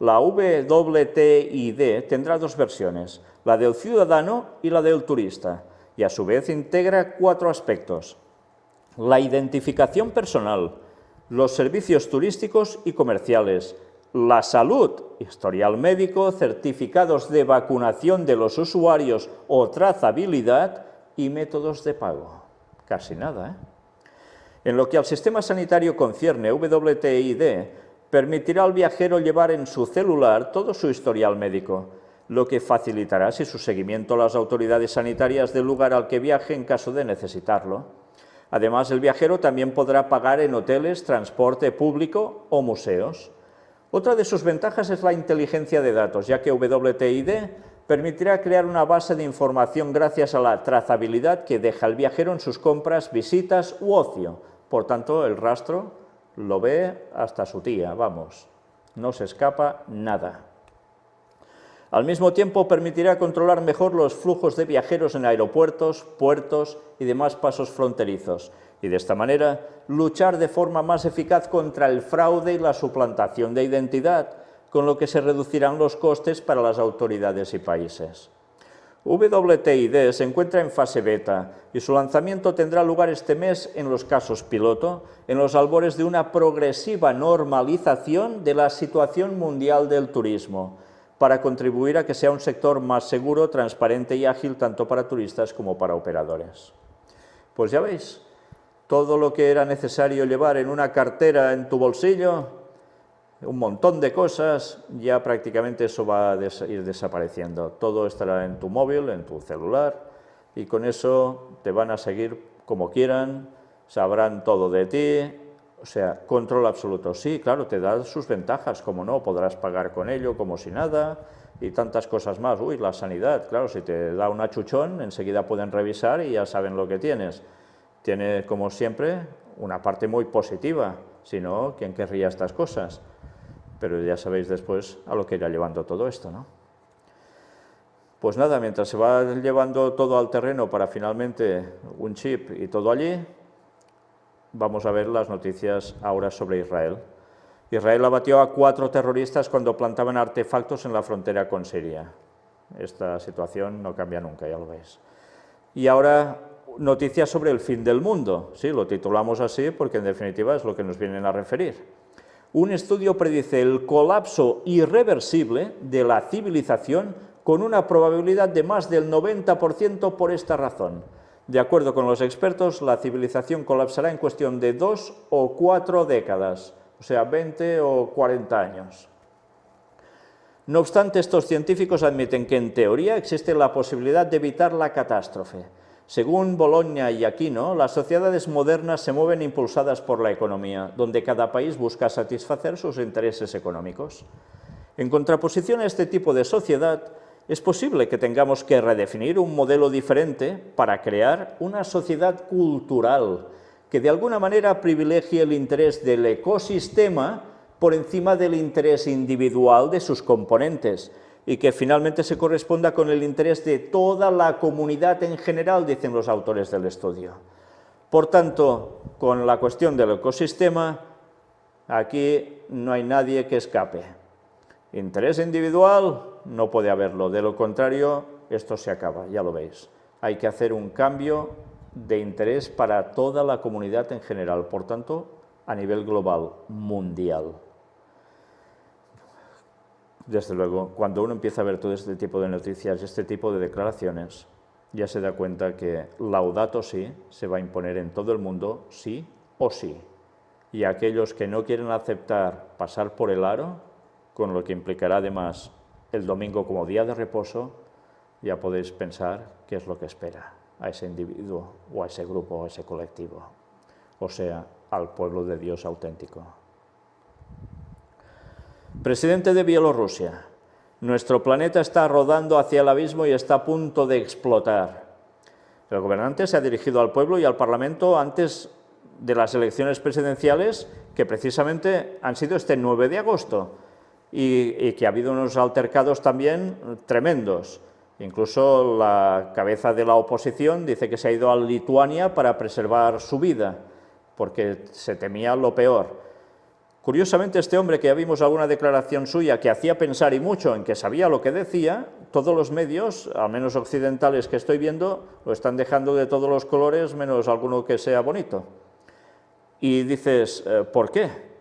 Speaker 1: La WTID tendrá dos versiones, la del ciudadano y la del turista, y a su vez integra 4 aspectos: la identificación personal, los servicios turísticos y comerciales, la salud, historial médico, certificados de vacunación de los usuarios o trazabilidad y métodos de pago. Casi nada, ¿eh? En lo que al sistema sanitario concierne, WTID permitirá al viajero llevar en su celular todo su historial médico, lo que facilitará así su seguimiento a las autoridades sanitarias del lugar al que viaje en caso de necesitarlo. Además, el viajero también podrá pagar en hoteles, transporte público o museos. Otra de sus ventajas es la inteligencia de datos, ya que WTID permitirá crear una base de información gracias a la trazabilidad que deja el viajero en sus compras, visitas u ocio. Por tanto, el rastro lo ve hasta su tía, vamos, no se escapa nada. Al mismo tiempo, permitirá controlar mejor los flujos de viajeros en aeropuertos, puertos y demás pasos fronterizos, y de esta manera luchar de forma más eficaz contra el fraude y la suplantación de identidad, con lo que se reducirán los costes para las autoridades y países. WTID se encuentra en fase beta y su lanzamiento tendrá lugar este mes en los casos piloto, en los albores de una progresiva normalización de la situación mundial del turismo, para contribuir a que sea un sector más seguro, transparente y ágil tanto para turistas como para operadores. Pues ya veis, todo lo que era necesario llevar en una cartera en tu bolsillo, un montón de cosas, ya prácticamente eso va a ir desapareciendo. Todo estará en tu móvil, en tu celular, y con eso te van a seguir como quieran, sabrán todo de ti, o sea, control absoluto. Sí, claro, te da sus ventajas, como no, podrás pagar con ello como si nada, y tantas cosas más. Uy, la sanidad, claro, si te da un achuchón, enseguida pueden revisar y ya saben lo que tienes. Tiene, como siempre, una parte muy positiva, si no, ¿quién querría estas cosas? Pero ya sabéis después a lo que irá llevando todo esto, ¿no? Pues nada, mientras se va llevando todo al terreno para finalmente un chip y todo allí, vamos a ver las noticias ahora sobre Israel. Israel abatió a 4 terroristas cuando plantaban artefactos en la frontera con Siria. Esta situación no cambia nunca, ya lo veis. Y ahora, noticias sobre el fin del mundo. Sí, lo titulamos así porque en definitiva es lo que nos vienen a referir. Un estudio predice el colapso irreversible de la civilización con una probabilidad de más del 90% por esta razón. De acuerdo con los expertos, la civilización colapsará en cuestión de 2 o 4 décadas, o sea, 20 o 40 años. No obstante, estos científicos admiten que en teoría existe la posibilidad de evitar la catástrofe. Según Bologna y Aquino, las sociedades modernas se mueven impulsadas por la economía, donde cada país busca satisfacer sus intereses económicos. En contraposición a este tipo de sociedad, es posible que tengamos que redefinir un modelo diferente para crear una sociedad cultural que de alguna manera privilegie el interés del ecosistema por encima del interés individual de sus componentes y que finalmente se corresponda con el interés de toda la comunidad en general, dicen los autores del estudio. Por tanto, con la cuestión del ecosistema, aquí no hay nadie que escape. Interés individual no puede haberlo, de lo contrario, esto se acaba, ya lo veis. Hay que hacer un cambio de interés para toda la comunidad en general, por tanto, a nivel global, mundial. Desde luego, cuando uno empieza a ver todo este tipo de noticias y este tipo de declaraciones, ya se da cuenta que Laudato Si se va a imponer en todo el mundo, sí o sí. Y aquellos que no quieren aceptar pasar por el aro, con lo que implicará además el domingo como día de reposo, ya podéis pensar qué es lo que espera a ese individuo o a ese grupo o a ese colectivo, o sea, al pueblo de Dios auténtico. Presidente de Bielorrusia, nuestro planeta está rodando hacia el abismo y está a punto de explotar. El gobernante se ha dirigido al pueblo y al Parlamento antes de las elecciones presidenciales, que precisamente han sido este 9 de agosto, y que ha habido unos altercados también tremendos. Incluso la cabeza de la oposición dice que se ha ido a Lituania para preservar su vida, porque se temía lo peor. Curiosamente, este hombre, que ya vimos alguna declaración suya que hacía pensar y mucho en que sabía lo que decía, todos los medios, al menos occidentales que estoy viendo, lo están dejando de todos los colores, menos alguno que sea bonito. Y dices, ¿por qué?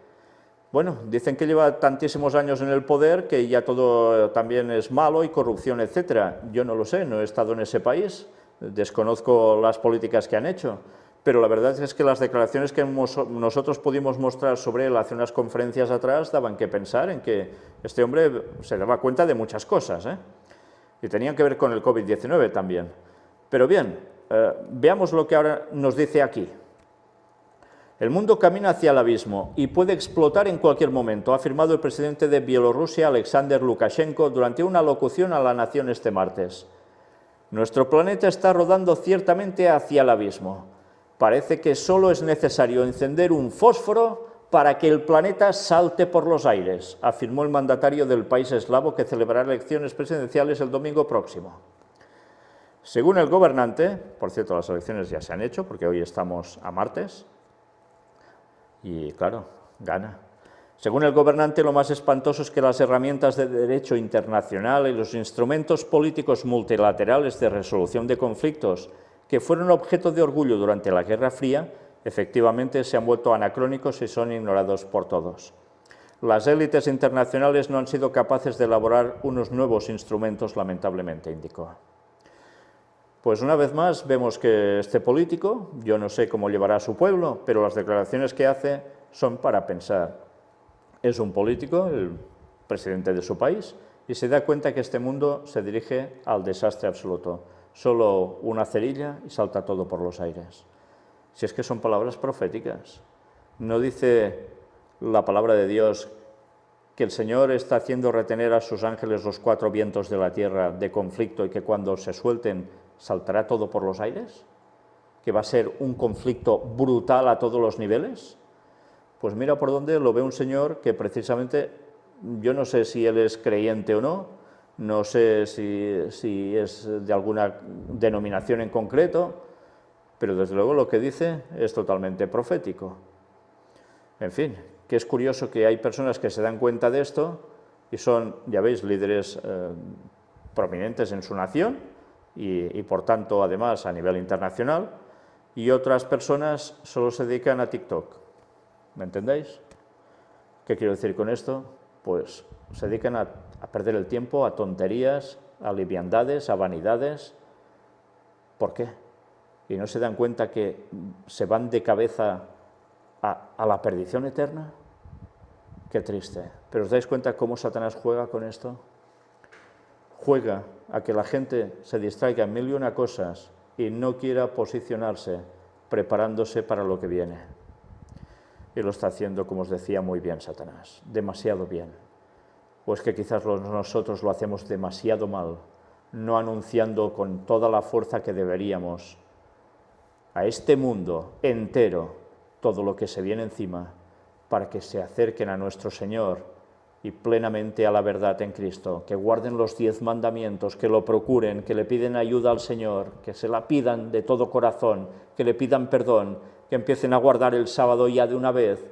Speaker 1: Bueno, dicen que lleva tantísimos años en el poder que ya todo también es malo y corrupción, etcétera. Yo no lo sé, no he estado en ese país, desconozco las políticas que han hecho. Pero la verdad es que las declaraciones que nosotros pudimos mostrar sobre él hace unas conferencias atrás daban que pensar en que este hombre se daba cuenta de muchas cosas, y tenían que ver con el COVID-19 también. Pero bien, veamos lo que ahora nos dice aquí. El mundo camina hacia el abismo y puede explotar en cualquier momento, ha afirmado el presidente de Bielorrusia, Alexander Lukashenko, durante una locución a la nación este martes. Nuestro planeta está rodando ciertamente hacia el abismo. Parece que solo es necesario encender un fósforo para que el planeta salte por los aires, afirmó el mandatario del país eslavo que celebrará elecciones presidenciales el domingo próximo. Según el gobernante, por cierto, las elecciones ya se han hecho, porque hoy estamos a martes, y claro, gana. Según el gobernante, lo más espantoso es que las herramientas de derecho internacional y los instrumentos políticos multilaterales de resolución de conflictos que fueron objeto de orgullo durante la Guerra Fría, efectivamente se han vuelto anacrónicos y son ignorados por todos. Las élites internacionales no han sido capaces de elaborar unos nuevos instrumentos, lamentablemente, indicó. Pues una vez más vemos que este político, yo no sé cómo llevará a su pueblo, pero las declaraciones que hace son para pensar. Es un político, el presidente de su país, y se da cuenta que este mundo se dirige al desastre absoluto. Solo una cerilla y salta todo por los aires. Si es que son palabras proféticas. No dice la palabra de Dios que el Señor está haciendo retener a sus ángeles los 4 vientos de la tierra de conflicto y que cuando se suelten saltará todo por los aires, que va a ser un conflicto brutal a todos los niveles. Pues mira por dónde lo ve un señor que precisamente, yo no sé si él es creyente o no, no sé si es de alguna denominación en concreto, pero desde luego lo que dice es totalmente profético. En fin, que es curioso que hay personas que se dan cuenta de esto y son, ya veis, líderes prominentes en su nación y por tanto, además, a nivel internacional, y otras personas solo se dedican a TikTok. ¿Me entendéis? ¿Qué quiero decir con esto? Pues se dedican a perder el tiempo, a tonterías, a liviandades, a vanidades. ¿Por qué? Y no se dan cuenta que se van de cabeza a la perdición eterna. Qué triste. ¿Pero os dais cuenta cómo Satanás juega con esto? juega a que la gente se distraiga en mil y una cosas y no quiera posicionarse preparándose para lo que viene. Y lo está haciendo, como os decía, muy bien Satanás, demasiado bien. O es que quizás nosotros lo hacemos demasiado mal, no anunciando con toda la fuerza que deberíamos a este mundo entero todo lo que se viene encima, para que se acerquen a nuestro Señor y plenamente a la verdad en Cristo, que guarden los 10 mandamientos, que lo procuren, que le piden ayuda al Señor, que se la pidan de todo corazón, que le pidan perdón, que empiecen a guardar el sábado ya de una vez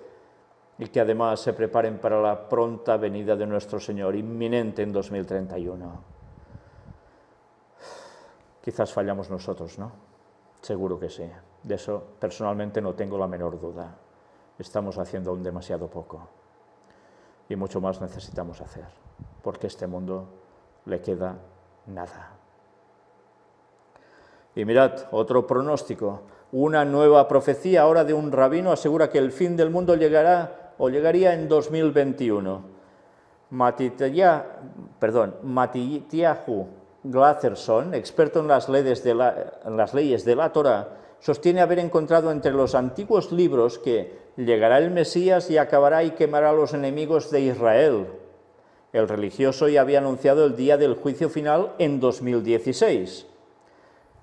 Speaker 1: y que además se preparen para la pronta venida de nuestro Señor, inminente en 2031. Quizás fallamos nosotros, ¿no? Seguro que sí. De eso personalmente no tengo la menor duda. Estamos haciendo aún demasiado poco. Y mucho más necesitamos hacer, porque a este mundo le queda nada. Y mirad, otro pronóstico, una nueva profecía ahora de un rabino asegura que el fin del mundo llegaría en 2021. Matityahu Glatherson, experto en las leyes de la Torá, sostiene haber encontrado entre los antiguos libros que llegará el Mesías y acabará y quemará a los enemigos de Israel. El religioso ya había anunciado el día del juicio final en 2016.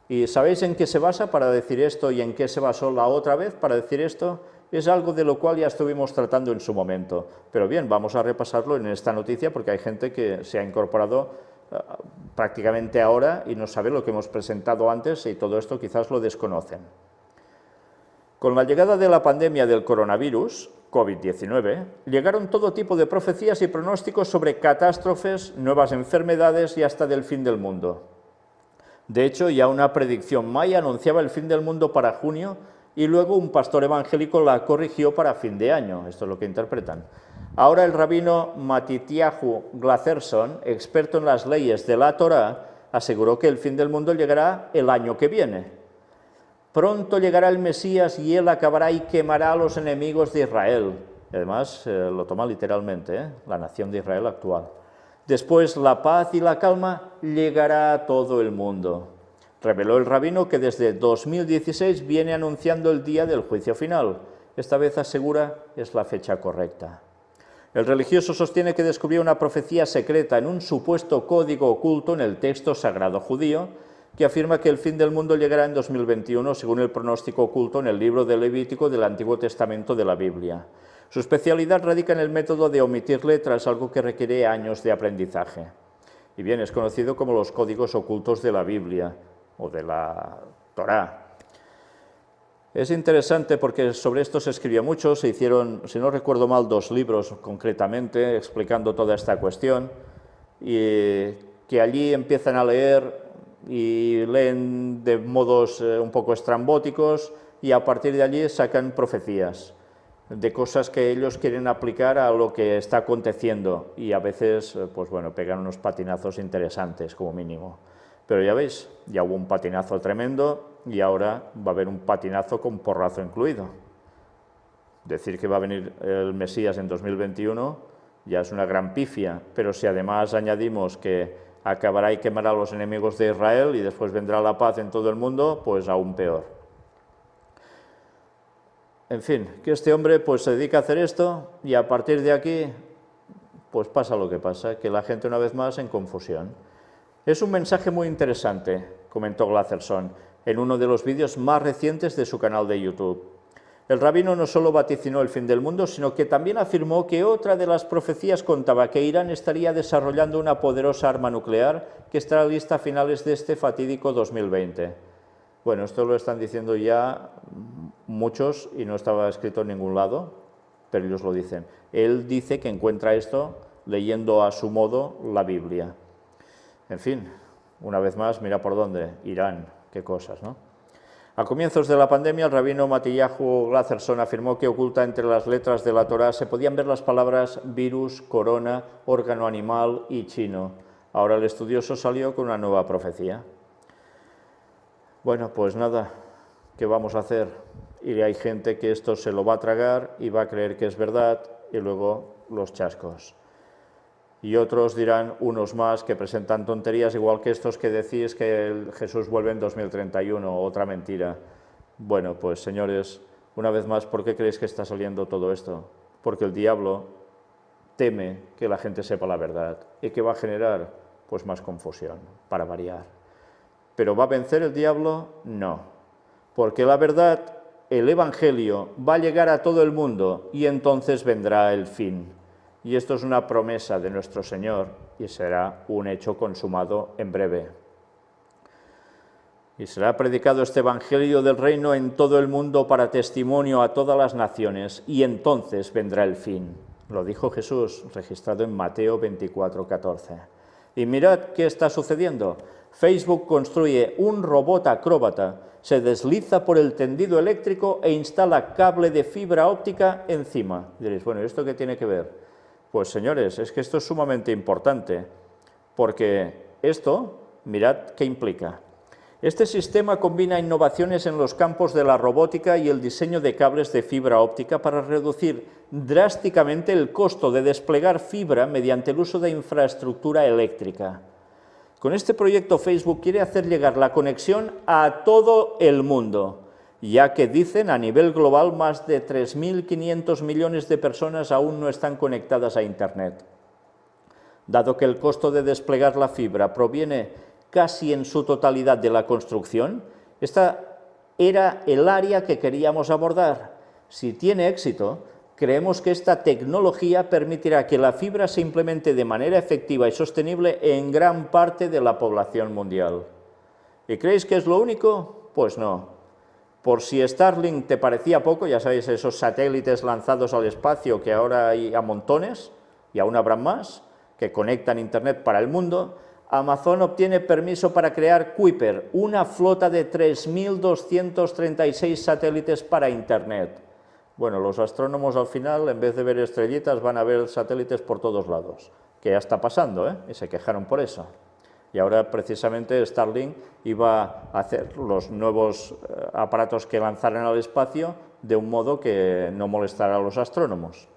Speaker 1: ¿Y sabéis en qué se basa para decir esto y en qué se basó la otra vez para decir esto? Es algo de lo cual ya estuvimos tratando en su momento. Pero bien, vamos a repasarlo en esta noticia porque hay gente que se ha incorporado prácticamente ahora y no sabe lo que hemos presentado antes y todo esto quizás lo desconocen. Con la llegada de la pandemia del coronavirus, COVID-19, llegaron todo tipo de profecías y pronósticos sobre catástrofes, nuevas enfermedades y hasta del fin del mundo. De hecho, ya una predicción maya anunciaba el fin del mundo para junio y luego un pastor evangélico la corrigió para fin de año. Esto es lo que interpretan. Ahora el rabino Matityahu Glatherson, experto en las leyes de la Torá, aseguró que el fin del mundo llegará el año que viene. Pronto llegará el Mesías y él acabará y quemará a los enemigos de Israel. Además, lo toma literalmente, la nación de Israel actual. Después, la paz y la calma llegará a todo el mundo. Reveló el rabino que desde 2016 viene anunciando el día del juicio final. Esta vez asegura es la fecha correcta. El religioso sostiene que descubrió una profecía secreta en un supuesto código oculto en el texto sagrado judío que afirma que el fin del mundo llegará en 2021 según el pronóstico oculto en el libro de Levítico del Antiguo Testamento de la Biblia. Su especialidad radica en el método de omitir letras, algo que requiere años de aprendizaje. Y bien, es conocido como los códigos ocultos de la Biblia o de la Torá. Es interesante porque sobre esto se escribió mucho, se hicieron, si no recuerdo mal, 2 libros concretamente explicando toda esta cuestión, y que allí empiezan a leer y leen de modos un poco estrambóticos y a partir de allí sacan profecías de cosas que ellos quieren aplicar a lo que está aconteciendo y a veces, pues bueno, pegan unos patinazos interesantes como mínimo. Pero ya veis, ya hubo un patinazo tremendo y ahora va a haber un patinazo con porrazo incluido. Decir que va a venir el Mesías en 2021 ya es una gran pifia, pero si además añadimos que acabará y quemará a los enemigos de Israel y después vendrá la paz en todo el mundo, pues aún peor. En fin, que este hombre pues se dedica a hacer esto y a partir de aquí pues pasa lo que pasa, que la gente una vez más en confusión. Es un mensaje muy interesante, comentó Glatherson en uno de los vídeos más recientes de su canal de YouTube. El rabino no solo vaticinó el fin del mundo, sino que también afirmó que otra de las profecías contaba que Irán estaría desarrollando una poderosa arma nuclear que estará lista a finales de este fatídico 2020. Bueno, esto lo están diciendo ya muchos y no estaba escrito en ningún lado, pero ellos lo dicen. Él dice que encuentra esto leyendo a su modo la Biblia. En fin, una vez más, mira por dónde, Irán, qué cosas, ¿no? A comienzos de la pandemia, el rabino Matityahu Glatherson afirmó que oculta entre las letras de la Torá se podían ver las palabras virus, corona, órgano animal y chino. Ahora el estudioso salió con una nueva profecía. Bueno, pues nada, ¿qué vamos a hacer? Y hay gente que esto se lo va a tragar y va a creer que es verdad y luego los chascos. Y otros dirán, unos más, que presentan tonterías, igual que estos que decís que Jesús vuelve en 2031, otra mentira. Bueno, pues señores, una vez más, ¿por qué creéis que está saliendo todo esto? Porque el diablo teme que la gente sepa la verdad. ¿Y qué va a generar? Pues más confusión, para variar. ¿Pero va a vencer el diablo? No. Porque la verdad, el Evangelio, va a llegar a todo el mundo y entonces vendrá el fin. Y esto es una promesa de nuestro Señor y será un hecho consumado en breve. Y será predicado este Evangelio del Reino en todo el mundo para testimonio a todas las naciones, y entonces vendrá el fin. Lo dijo Jesús, registrado en Mateo 24:14. Y mirad qué está sucediendo. Facebook construye un robot acróbata, se desliza por el tendido eléctrico e instala cable de fibra óptica encima. Y diréis, bueno, ¿esto qué tiene que ver? Pues señores, es que esto es sumamente importante, porque esto, mirad qué implica. Este sistema combina innovaciones en los campos de la robótica y el diseño de cables de fibra óptica para reducir drásticamente el costo de desplegar fibra mediante el uso de infraestructura eléctrica. Con este proyecto Facebook quiere hacer llegar la conexión a todo el mundo, ya que dicen a nivel global más de 3.500 millones de personas aún no están conectadas a Internet. Dado que el costo de desplegar la fibra proviene casi en su totalidad de la construcción, esta era el área que queríamos abordar. Si tiene éxito, creemos que esta tecnología permitirá que la fibra se implemente de manera efectiva y sostenible en gran parte de la población mundial. ¿Y creéis que es lo único? Pues no. Por si Starlink te parecía poco, ya sabéis, esos satélites lanzados al espacio que ahora hay a montones, y aún habrán más, que conectan Internet para el mundo, Amazon obtiene permiso para crear Kuiper, una flota de 3.236 satélites para Internet. Bueno, los astrónomos al final, en vez de ver estrellitas, van a ver satélites por todos lados, que ya está pasando, y se quejaron por eso. Y ahora precisamente Starlink iba a hacer los nuevos aparatos que lanzaran al espacio de un modo que no molestara a los astrónomos.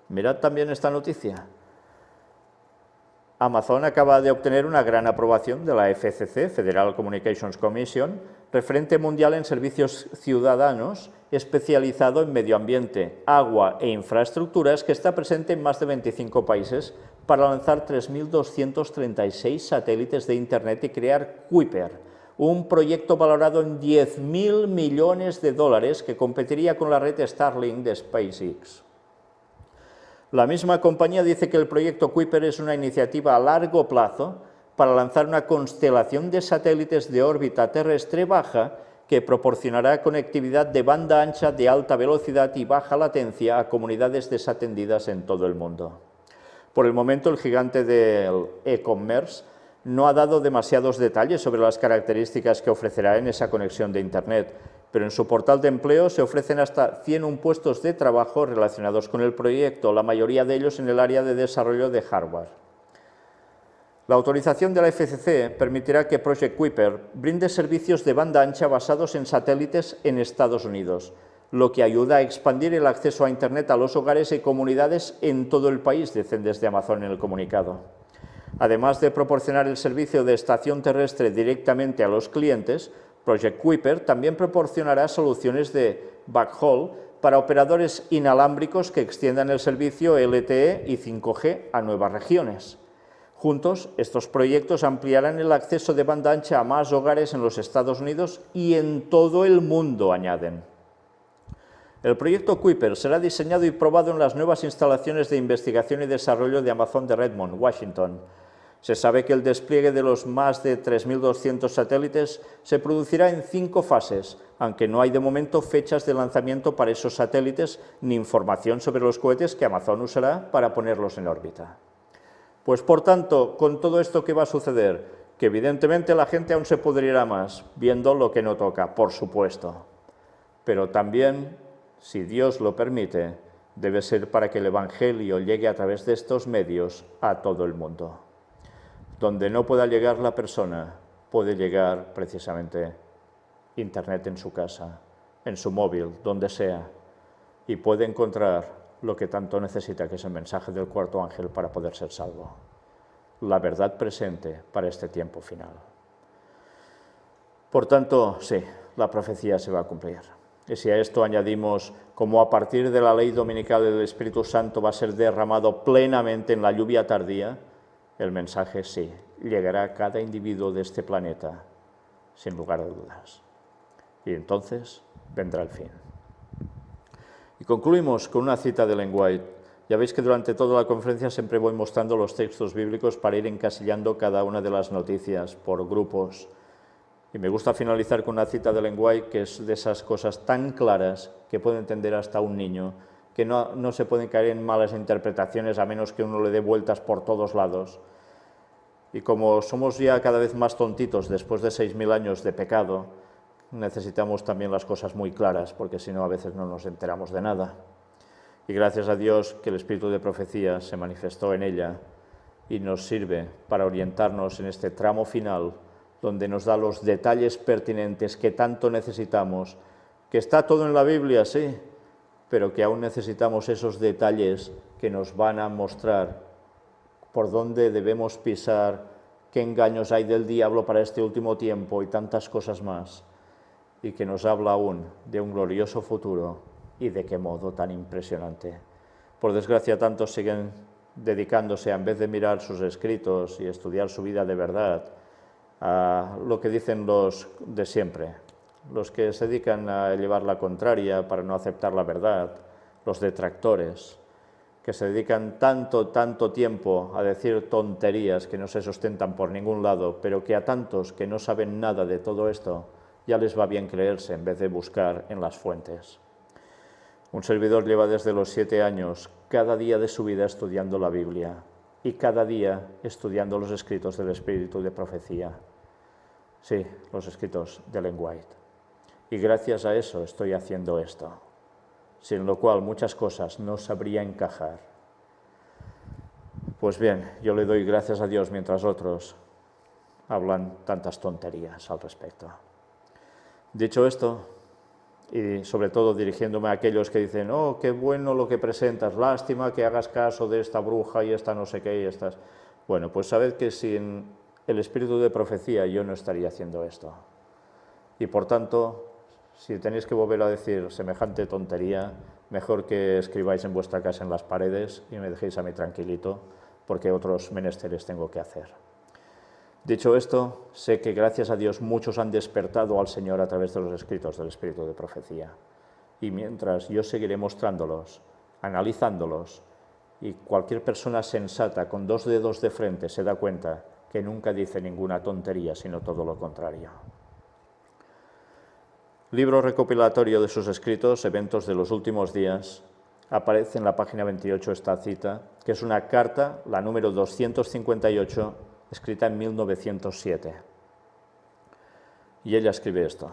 Speaker 1: Mirad también esta noticia. Amazon acaba de obtener una gran aprobación de la FCC, Federal Communications Commission, referente mundial en servicios ciudadanos, especializado en medio ambiente, agua e infraestructuras, que está presente en más de 25 países, para lanzar 3.236 satélites de Internet y crear Kuiper, un proyecto valorado en 10.000 millones de dólares que competiría con la red Starlink de SpaceX. La misma compañía dice que el proyecto Kuiper es una iniciativa a largo plazo para lanzar una constelación de satélites de órbita terrestre baja que proporcionará conectividad de banda ancha de alta velocidad y baja latencia a comunidades desatendidas en todo el mundo. Por el momento, el gigante del e-commerce no ha dado demasiados detalles sobre las características que ofrecerá en esa conexión de Internet, pero en su portal de empleo se ofrecen hasta 101 puestos de trabajo relacionados con el proyecto, la mayoría de ellos en el área de desarrollo de hardware. La autorización de la FCC permitirá que Project Kuiper brinde servicios de banda ancha basados en satélites en Estados Unidos, lo que ayuda a expandir el acceso a Internet a los hogares y comunidades en todo el país, dicen desde Amazon en el comunicado. Además de proporcionar el servicio de estación terrestre directamente a los clientes, Project Kuiper también proporcionará soluciones de backhaul para operadores inalámbricos que extiendan el servicio LTE y 5G a nuevas regiones. Juntos, estos proyectos ampliarán el acceso de banda ancha a más hogares en los Estados Unidos y en todo el mundo, añaden. El proyecto Kuiper será diseñado y probado en las nuevas instalaciones de investigación y desarrollo de Amazon de Redmond, Washington. Se sabe que el despliegue de los más de 3.200 satélites se producirá en 5 fases, aunque no hay de momento fechas de lanzamiento para esos satélites ni información sobre los cohetes que Amazon usará para ponerlos en órbita. Pues por tanto, con todo esto, ¿qué va a suceder? Que evidentemente la gente aún se pudrirá más, viendo lo que no toca, por supuesto. Pero también, si Dios lo permite, debe ser para que el Evangelio llegue a través de estos medios a todo el mundo. Donde no pueda llegar la persona, puede llegar precisamente Internet en su casa, en su móvil, donde sea, y puede encontrar lo que tanto necesita, que es el mensaje del cuarto ángel para poder ser salvo. La verdad presente para este tiempo final. Por tanto, sí, la profecía se va a cumplir. Y si a esto añadimos cómo a partir de la ley dominical el Espíritu Santo va a ser derramado plenamente en la lluvia tardía, el mensaje sí, llegará a cada individuo de este planeta, sin lugar a dudas. Y entonces vendrá el fin. Y concluimos con una cita de Ellen White. Ya veis que durante toda la conferencia siempre voy mostrando los textos bíblicos para ir encasillando cada una de las noticias por grupos. Y me gusta finalizar con una cita de Ellen White, que es de esas cosas tan claras que puede entender hasta un niño, que no se pueden caer en malas interpretaciones a menos que uno le dé vueltas por todos lados. Y como somos ya cada vez más tontitos después de 6000 años de pecado, necesitamos también las cosas muy claras, porque si no a veces no nos enteramos de nada. Y gracias a Dios que el espíritu de profecía se manifestó en ella y nos sirve para orientarnos en este tramo final, donde nos da los detalles pertinentes que tanto necesitamos, que está todo en la Biblia, sí, pero que aún necesitamos esos detalles que nos van a mostrar por dónde debemos pisar, qué engaños hay del diablo para este último tiempo y tantas cosas más, y que nos habla aún de un glorioso futuro y de qué modo tan impresionante. Por desgracia, tantos siguen dedicándose, en vez de mirar sus escritos y estudiar su vida de verdad, a lo que dicen los de siempre, los que se dedican a llevar la contraria para no aceptar la verdad, los detractores, que se dedican tanto tiempo a decir tonterías que no se sustentan por ningún lado, pero que a tantos que no saben nada de todo esto ya les va bien creerse en vez de buscar en las fuentes. Un servidor lleva desde los 7 años cada día de su vida estudiando la Biblia y cada día estudiando los escritos del Espíritu de profecía. Sí, los escritos de Ellen White. Y gracias a eso estoy haciendo esto, sin lo cual muchas cosas no sabría encajar. Pues bien, yo le doy gracias a Dios mientras otros hablan tantas tonterías al respecto. Dicho esto, y sobre todo dirigiéndome a aquellos que dicen, oh, qué bueno lo que presentas, lástima que hagas caso de esta bruja y esta no sé qué y estas... Bueno, pues sabed que sin el espíritu de profecía yo no estaría haciendo esto. Y por tanto, si tenéis que volver a decir semejante tontería, mejor que escribáis en vuestra casa en las paredes y me dejéis a mí tranquilito, porque otros menesteres tengo que hacer. Dicho esto, sé que gracias a Dios muchos han despertado al Señor a través de los escritos del espíritu de profecía. Y mientras yo seguiré mostrándolos, analizándolos, y cualquier persona sensata con 2 dedos de frente se da cuenta que nunca dice ninguna tontería, sino todo lo contrario. Libro recopilatorio de sus escritos, Eventos de los últimos días. Aparece en la página 28 esta cita, que es una carta, la número 258, escrita en 1907. Y ella escribe esto: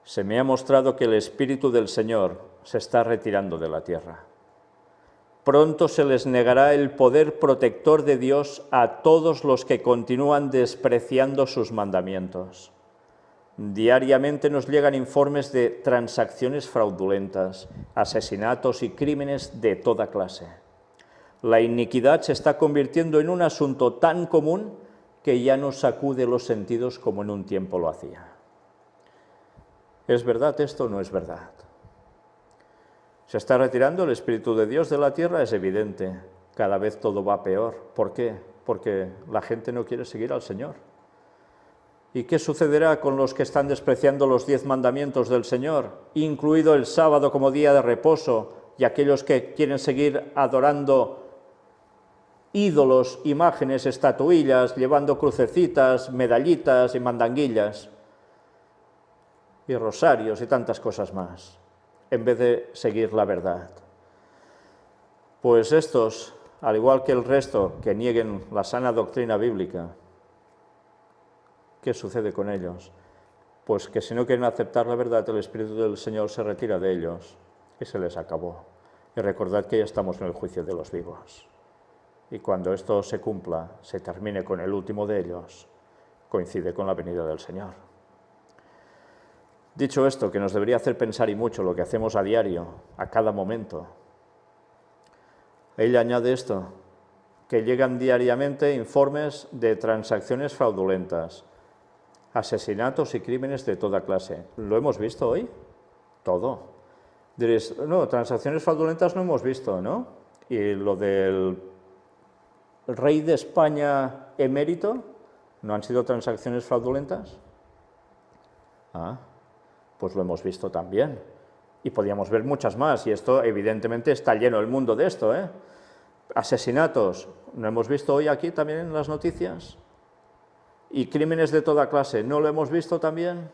Speaker 1: se me ha mostrado que el Espíritu del Señor se está retirando de la tierra. Pronto se les negará el poder protector de Dios a todos los que continúan despreciando sus mandamientos. Diariamente nos llegan informes de transacciones fraudulentas, asesinatos y crímenes de toda clase. La iniquidad se está convirtiendo en un asunto tan común que ya no sacude los sentidos como en un tiempo lo hacía. ¿Es verdad esto o no es verdad? ¿Se está retirando el Espíritu de Dios de la tierra? Es evidente. Cada vez todo va peor. ¿Por qué? Porque la gente no quiere seguir al Señor. ¿Y qué sucederá con los que están despreciando los 10 mandamientos del Señor, incluido el sábado como día de reposo, y aquellos que quieren seguir adorando ídolos, imágenes, estatuillas, llevando crucecitas, medallitas y mandanguillas, y rosarios y tantas cosas más, en vez de seguir la verdad? Pues estos, al igual que el resto que nieguen la sana doctrina bíblica, ¿qué sucede con ellos? Pues que si no quieren aceptar la verdad, el Espíritu del Señor se retira de ellos y se les acabó. Y recordad que ya estamos en el juicio de los vivos. Y cuando esto se cumpla, se termine con el último de ellos, coincide con la venida del Señor. Dicho esto, que nos debería hacer pensar y mucho lo que hacemos a diario, a cada momento, Ella añade esto, que llegan diariamente informes de transacciones fraudulentas, asesinatos y crímenes de toda clase. ¿Lo hemos visto hoy? Todo. Diréis, no, transacciones fraudulentas no hemos visto, ¿no? Y lo del rey de España emérito, ¿no han sido transacciones fraudulentas? Ah, pues lo hemos visto también. Y podíamos ver muchas más, y esto evidentemente está lleno el mundo de esto, ¿eh? Asesinatos, ¿no hemos visto hoy aquí también en las noticias? Y crímenes de toda clase, ¿no lo hemos visto también?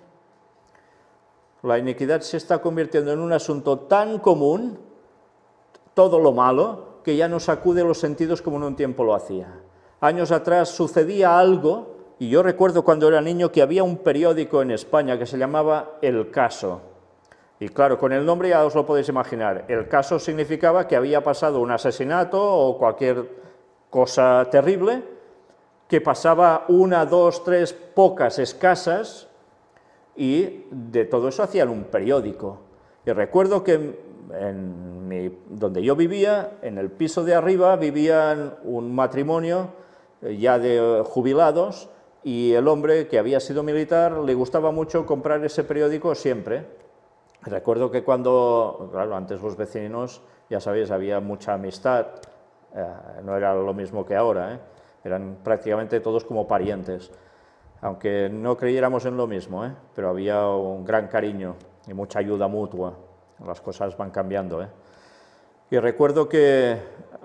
Speaker 1: La iniquidad se está convirtiendo en un asunto tan común, todo lo malo, que ya no sacude los sentidos como en un tiempo lo hacía. Años atrás sucedía algo, y yo recuerdo cuando era niño que había un periódico en España que se llamaba El Caso. Y claro, con el nombre ya os lo podéis imaginar. El caso significaba que había pasado un asesinato o cualquier cosa terrible, que pasaba una, dos, tres, pocas, escasas, y de todo eso hacían un periódico. Y recuerdo que donde yo vivía, en el piso de arriba, vivían un matrimonio ya de jubilados, y el hombre, que había sido militar, le gustaba mucho comprar ese periódico siempre. Recuerdo que cuando, claro, antes los vecinos, ya sabéis, había mucha amistad, no era lo mismo que ahora, eran prácticamente todos como parientes, aunque no creyéramos en lo mismo, pero había un gran cariño y mucha ayuda mutua, las cosas van cambiando. Y recuerdo que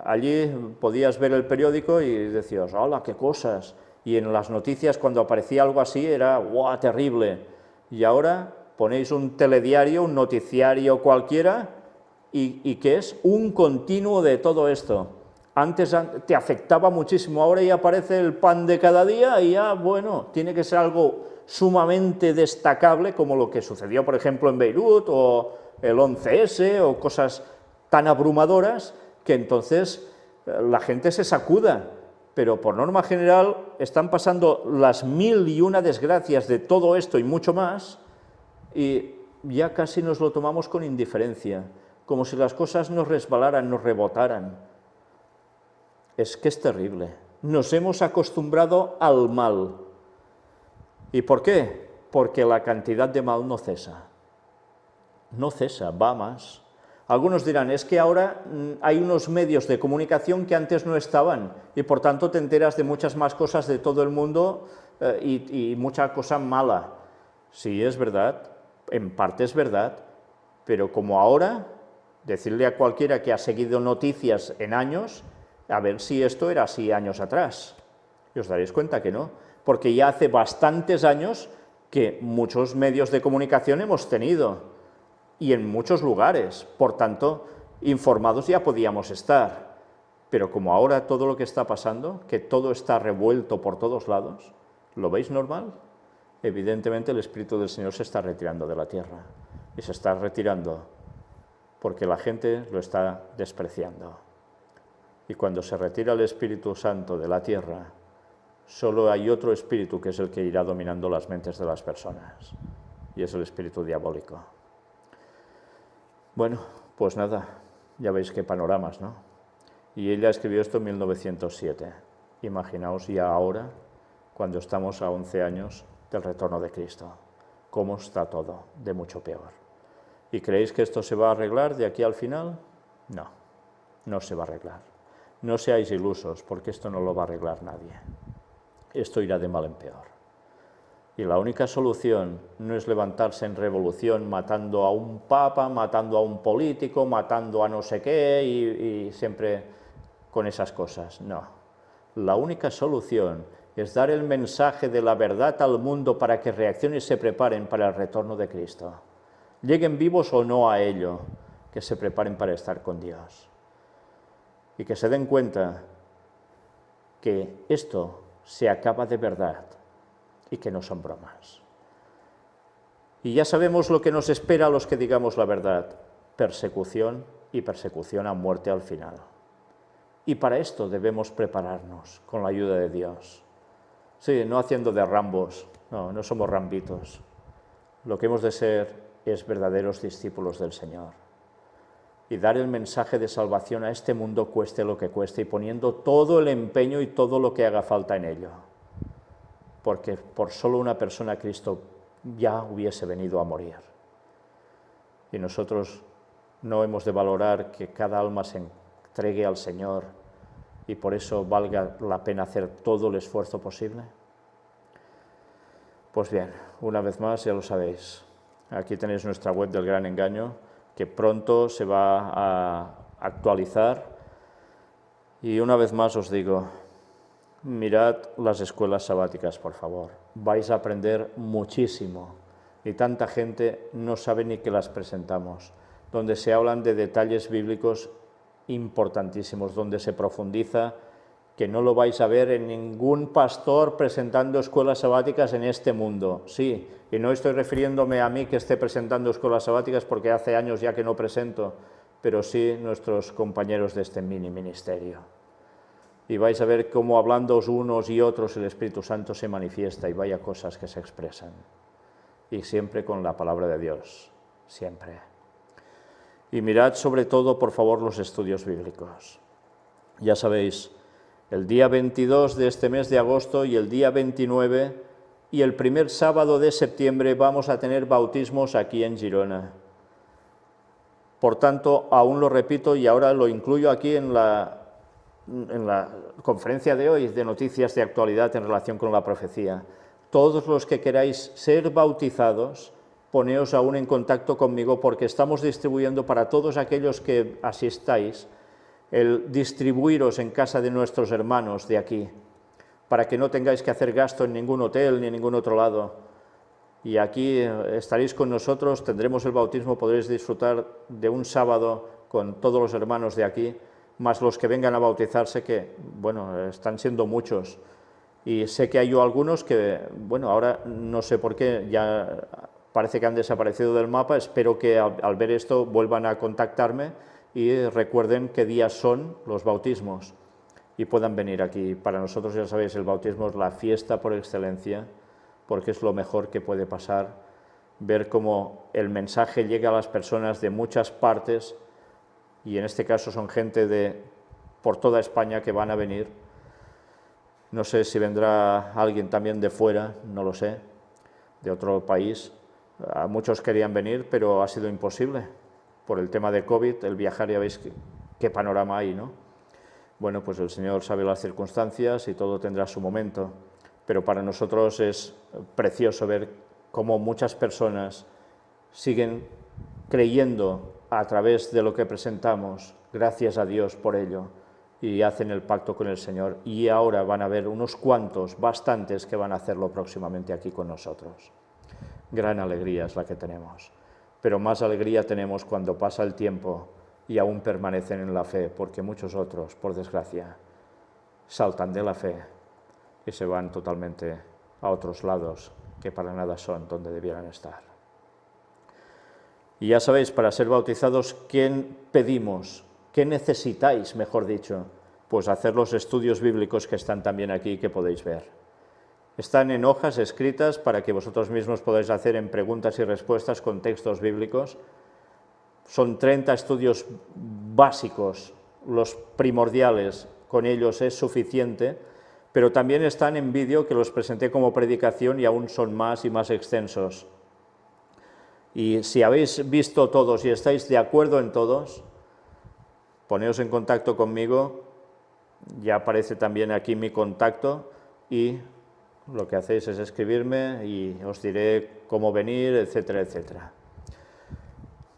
Speaker 1: allí podías ver el periódico y decías, ¡hola, qué cosas! Y en las noticias cuando aparecía algo así era, ¡guau, terrible! Y ahora ponéis un telediario, un noticiario cualquiera, y que es un continuo de todo esto. Antes te afectaba muchísimo, ahora ya aparece el pan de cada día y ya, bueno, tiene que ser algo sumamente destacable, como lo que sucedió, por ejemplo, en Beirut, o el 11S, o cosas tan abrumadoras, que entonces la gente se sacuda. Pero por norma general están pasando las 1001 desgracias de todo esto y mucho más, y ya casi nos lo tomamos con indiferencia, como si las cosas nos resbalaran, nos rebotaran. Es que es terrible. Nos hemos acostumbrado al mal. ¿Y por qué? Porque la cantidad de mal no cesa. No cesa, va más. Algunos dirán, es que ahora hay unos medios de comunicación que antes no estaban, y por tanto te enteras de muchas más cosas de todo el mundo y mucha cosa mala. Sí, es verdad, en parte es verdad, pero como ahora, decirle a cualquiera que ha seguido noticias en años, a ver si esto era así años atrás. Y os daréis cuenta que no, porque ya hace bastantes años que muchos medios de comunicación hemos tenido, y en muchos lugares, por tanto, informados ya podíamos estar. Pero como ahora todo lo que está pasando, que todo está revuelto por todos lados, ¿lo veis normal? Evidentemente el Espíritu del Señor se está retirando de la tierra, y se está retirando porque la gente lo está despreciando. Y cuando se retira el Espíritu Santo de la tierra, solo hay otro espíritu que es el que irá dominando las mentes de las personas, y es el espíritu diabólico. Bueno, pues nada, ya veis qué panoramas, ¿no? Y ella escribió esto en 1907. Imaginaos ya ahora, cuando estamos a 11 años del retorno de Cristo, cómo está todo, de mucho peor. ¿Y creéis que esto se va a arreglar de aquí al final? No, no se va a arreglar. No seáis ilusos, porque esto no lo va a arreglar nadie. Esto irá de mal en peor. Y la única solución no es levantarse en revolución matando a un papa, matando a un político, matando a no sé qué y siempre con esas cosas. No. La única solución es dar el mensaje de la verdad al mundo para que reaccionen y se preparen para el retorno de Cristo. Lleguen vivos o no a ello, que se preparen para estar con Dios. Y que se den cuenta que esto se acaba de verdad y que no son bromas. Y ya sabemos lo que nos espera a los que digamos la verdad: persecución, y persecución a muerte al final. Y para esto debemos prepararnos con la ayuda de Dios. Sí, no haciendo de Rambos, no somos rambitos. Lo que hemos de ser es verdaderos discípulos del Señor. y dar el mensaje de salvación a este mundo cueste lo que cueste y poniendo todo el empeño y todo lo que haga falta en ello. Porque por solo una persona Cristo ya hubiese venido a morir. Y nosotros no hemos de valorar que cada alma se entregue al Señor y por eso valga la pena hacer todo el esfuerzo posible. Pues bien, una vez más ya lo sabéis, aquí tenéis nuestra web del Gran Engaño, que pronto se va a actualizar, y una vez más os digo, mirad las escuelas sabáticas, por favor, vais a aprender muchísimo, y tanta gente no sabe ni que las presentamos, donde se hablan de detalles bíblicos importantísimos, donde se profundiza, que no lo vais a ver en ningún pastor presentando escuelas sabáticas en este mundo. Sí, y no estoy refiriéndome a mí que esté presentando escuelas sabáticas porque hace años ya que no presento, pero sí nuestros compañeros de este mini ministerio. Y vais a ver cómo hablándoos unos y otros el Espíritu Santo se manifiesta y vaya cosas que se expresan. Y siempre con la palabra de Dios, siempre. Y mirad sobre todo, por favor, los estudios bíblicos. Ya sabéis, el día 22 de este mes de agosto y el día 29 y el primer sábado de septiembre vamos a tener bautismos aquí en Girona. Por tanto, aún lo repito y ahora lo incluyo aquí en la conferencia de hoy de noticias de actualidad en relación con la profecía. Todos los que queráis ser bautizados, poneos aún en contacto conmigo porque estamos distribuyendo para todos aquellos que asistáis el distribuiros en casa de nuestros hermanos de aquí, para que no tengáis que hacer gasto en ningún hotel ni en ningún otro lado. Y aquí estaréis con nosotros, tendremos el bautismo, podréis disfrutar de un sábado con todos los hermanos de aquí, más los que vengan a bautizarse, que, bueno, están siendo muchos. Y sé que hay algunos que, bueno, ahora no sé por qué, ya parece que han desaparecido del mapa, espero que al ver esto vuelvan a contactarme y recuerden qué días son los bautismos y puedan venir aquí. Para nosotros, ya sabéis, el bautismo es la fiesta por excelencia, porque es lo mejor que puede pasar, ver cómo el mensaje llega a las personas de muchas partes, y en este caso son gente por toda España que van a venir. No sé si vendrá alguien también de fuera, no lo sé, de otro país. Muchos querían venir, pero ha sido imposible. Por el tema de COVID, el viajar, ya veis qué panorama hay, ¿no? Bueno, pues el Señor sabe las circunstancias y todo tendrá su momento, pero para nosotros es precioso ver cómo muchas personas siguen creyendo a través de lo que presentamos, gracias a Dios por ello, y hacen el pacto con el Señor, y ahora van a haber unos cuantos, bastantes, que van a hacerlo próximamente aquí con nosotros. Gran alegría es la que tenemos. Pero más alegría tenemos cuando pasa el tiempo y aún permanecen en la fe, porque muchos otros, por desgracia, saltan de la fe y se van totalmente a otros lados que para nada son donde debieran estar. Y ya sabéis, para ser bautizados, ¿qué pedimos? ¿Qué necesitáis, mejor dicho? Pues hacer los estudios bíblicos que están también aquí, que podéis ver. Están en hojas escritas para que vosotros mismos podáis hacer en preguntas y respuestas con textos bíblicos. Son 30 estudios básicos, los primordiales, con ellos es suficiente, pero también están en vídeo que los presenté como predicación y aún son más y más extensos. Y si habéis visto todos y estáis de acuerdo en todos, poneos en contacto conmigo, ya aparece también aquí mi contacto y lo que hacéis es escribirme y os diré cómo venir, etcétera, etcétera.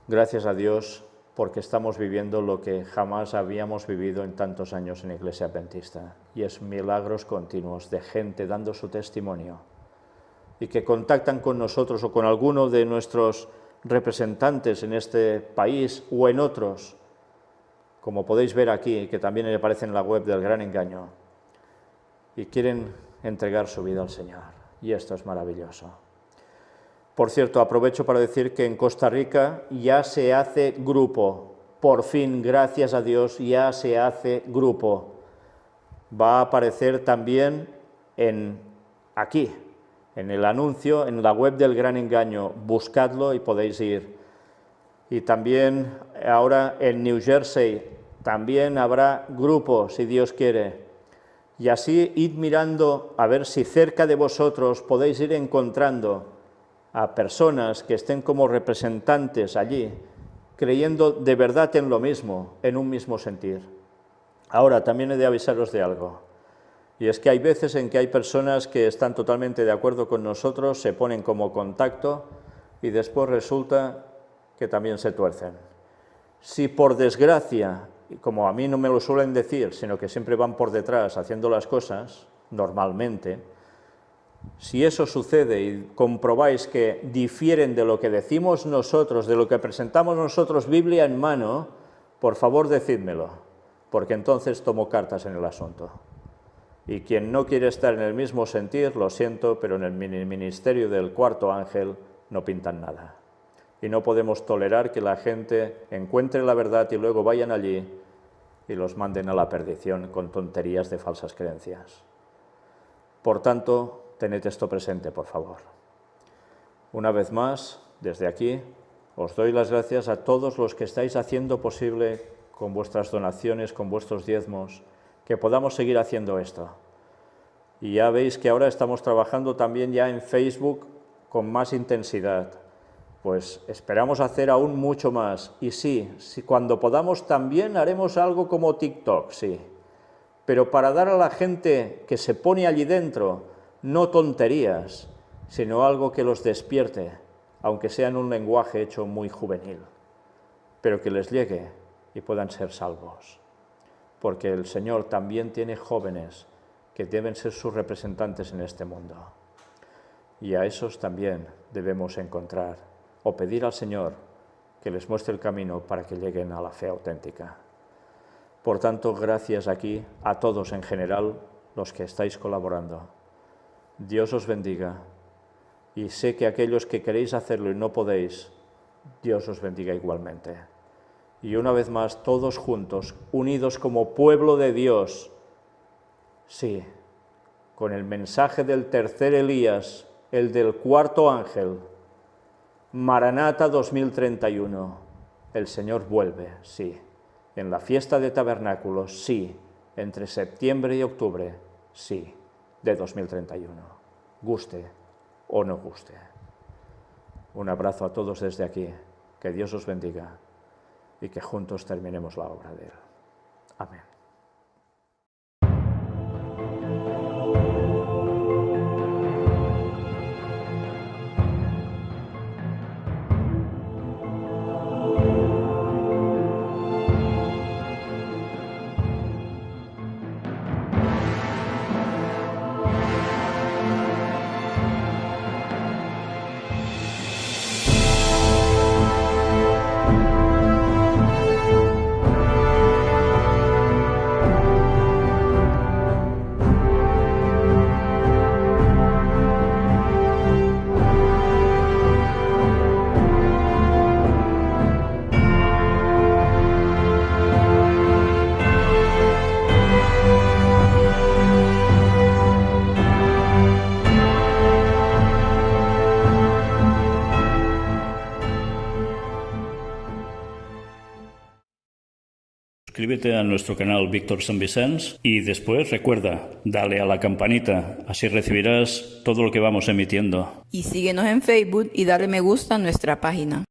Speaker 1: Gracias a Dios porque estamos viviendo lo que jamás habíamos vivido en tantos años en la Iglesia Adventista, y es milagros continuos de gente dando su testimonio y que contactan con nosotros o con alguno de nuestros representantes en este país o en otros, como podéis ver aquí, que también aparece en la web del Gran Engaño, y quieren entregar su vida al Señor, y esto es maravilloso. Por cierto, aprovecho para decir que en Costa Rica ya se hace grupo, por fin, gracias a Dios, ya se hace grupo. Va a aparecer también aquí, en el anuncio, en la web del Gran Engaño, buscadlo y podéis ir. Y también ahora en New Jersey también habrá grupos, si Dios quiere. Y así id mirando a ver si cerca de vosotros podéis ir encontrando a personas que estén como representantes allí, creyendo de verdad en lo mismo, en un mismo sentir. Ahora, también he de avisaros de algo, y es que hay veces en que hay personas que están totalmente de acuerdo con nosotros, se ponen como contacto y después resulta que también se tuercen. Si por desgracia, como a mí no me lo suelen decir, sino que siempre van por detrás haciendo las cosas, normalmente, si eso sucede y comprobáis que difieren de lo que decimos nosotros, de lo que presentamos nosotros, Biblia en mano, por favor decídmelo, porque entonces tomo cartas en el asunto. Y quien no quiere estar en el mismo sentir, lo siento, pero en el ministerio del cuarto ángel no pintan nada. Y no podemos tolerar que la gente encuentre la verdad y luego vayan allí y los manden a la perdición con tonterías de falsas creencias. Por tanto, tened esto presente, por favor. Una vez más, desde aquí, os doy las gracias a todos los que estáis haciendo posible con vuestras donaciones, con vuestros diezmos, que podamos seguir haciendo esto. Y ya veis que ahora estamos trabajando también ya en Facebook con más intensidad. Pues esperamos hacer aún mucho más. Y sí, cuando podamos también haremos algo como TikTok, sí. Pero para dar a la gente que se pone allí dentro, no tonterías, sino algo que los despierte, aunque sea en un lenguaje hecho muy juvenil, pero que les llegue y puedan ser salvos. Porque el Señor también tiene jóvenes que deben ser sus representantes en este mundo. Y a esos también debemos encontrar o pedir al Señor que les muestre el camino para que lleguen a la fe auténtica. Por tanto, gracias aquí a todos en general los que estáis colaborando. Dios os bendiga y sé que aquellos que queréis hacerlo y no podéis, Dios os bendiga igualmente. Y una vez más, todos juntos, unidos como pueblo de Dios, sí, con el mensaje del tercer Elías, el del cuarto ángel, Maranata 2031, el Señor vuelve, sí, en la fiesta de tabernáculos, sí, entre septiembre y octubre, sí, de 2031, guste o no guste. Un abrazo a todos desde aquí, que Dios os bendiga y que juntos terminemos la obra de Él. Amén.
Speaker 3: Suscríbete a nuestro canal Víctor San Vicens y después recuerda, dale a la campanita, así recibirás todo lo que vamos emitiendo.
Speaker 2: Y síguenos en Facebook y dale me gusta a nuestra página.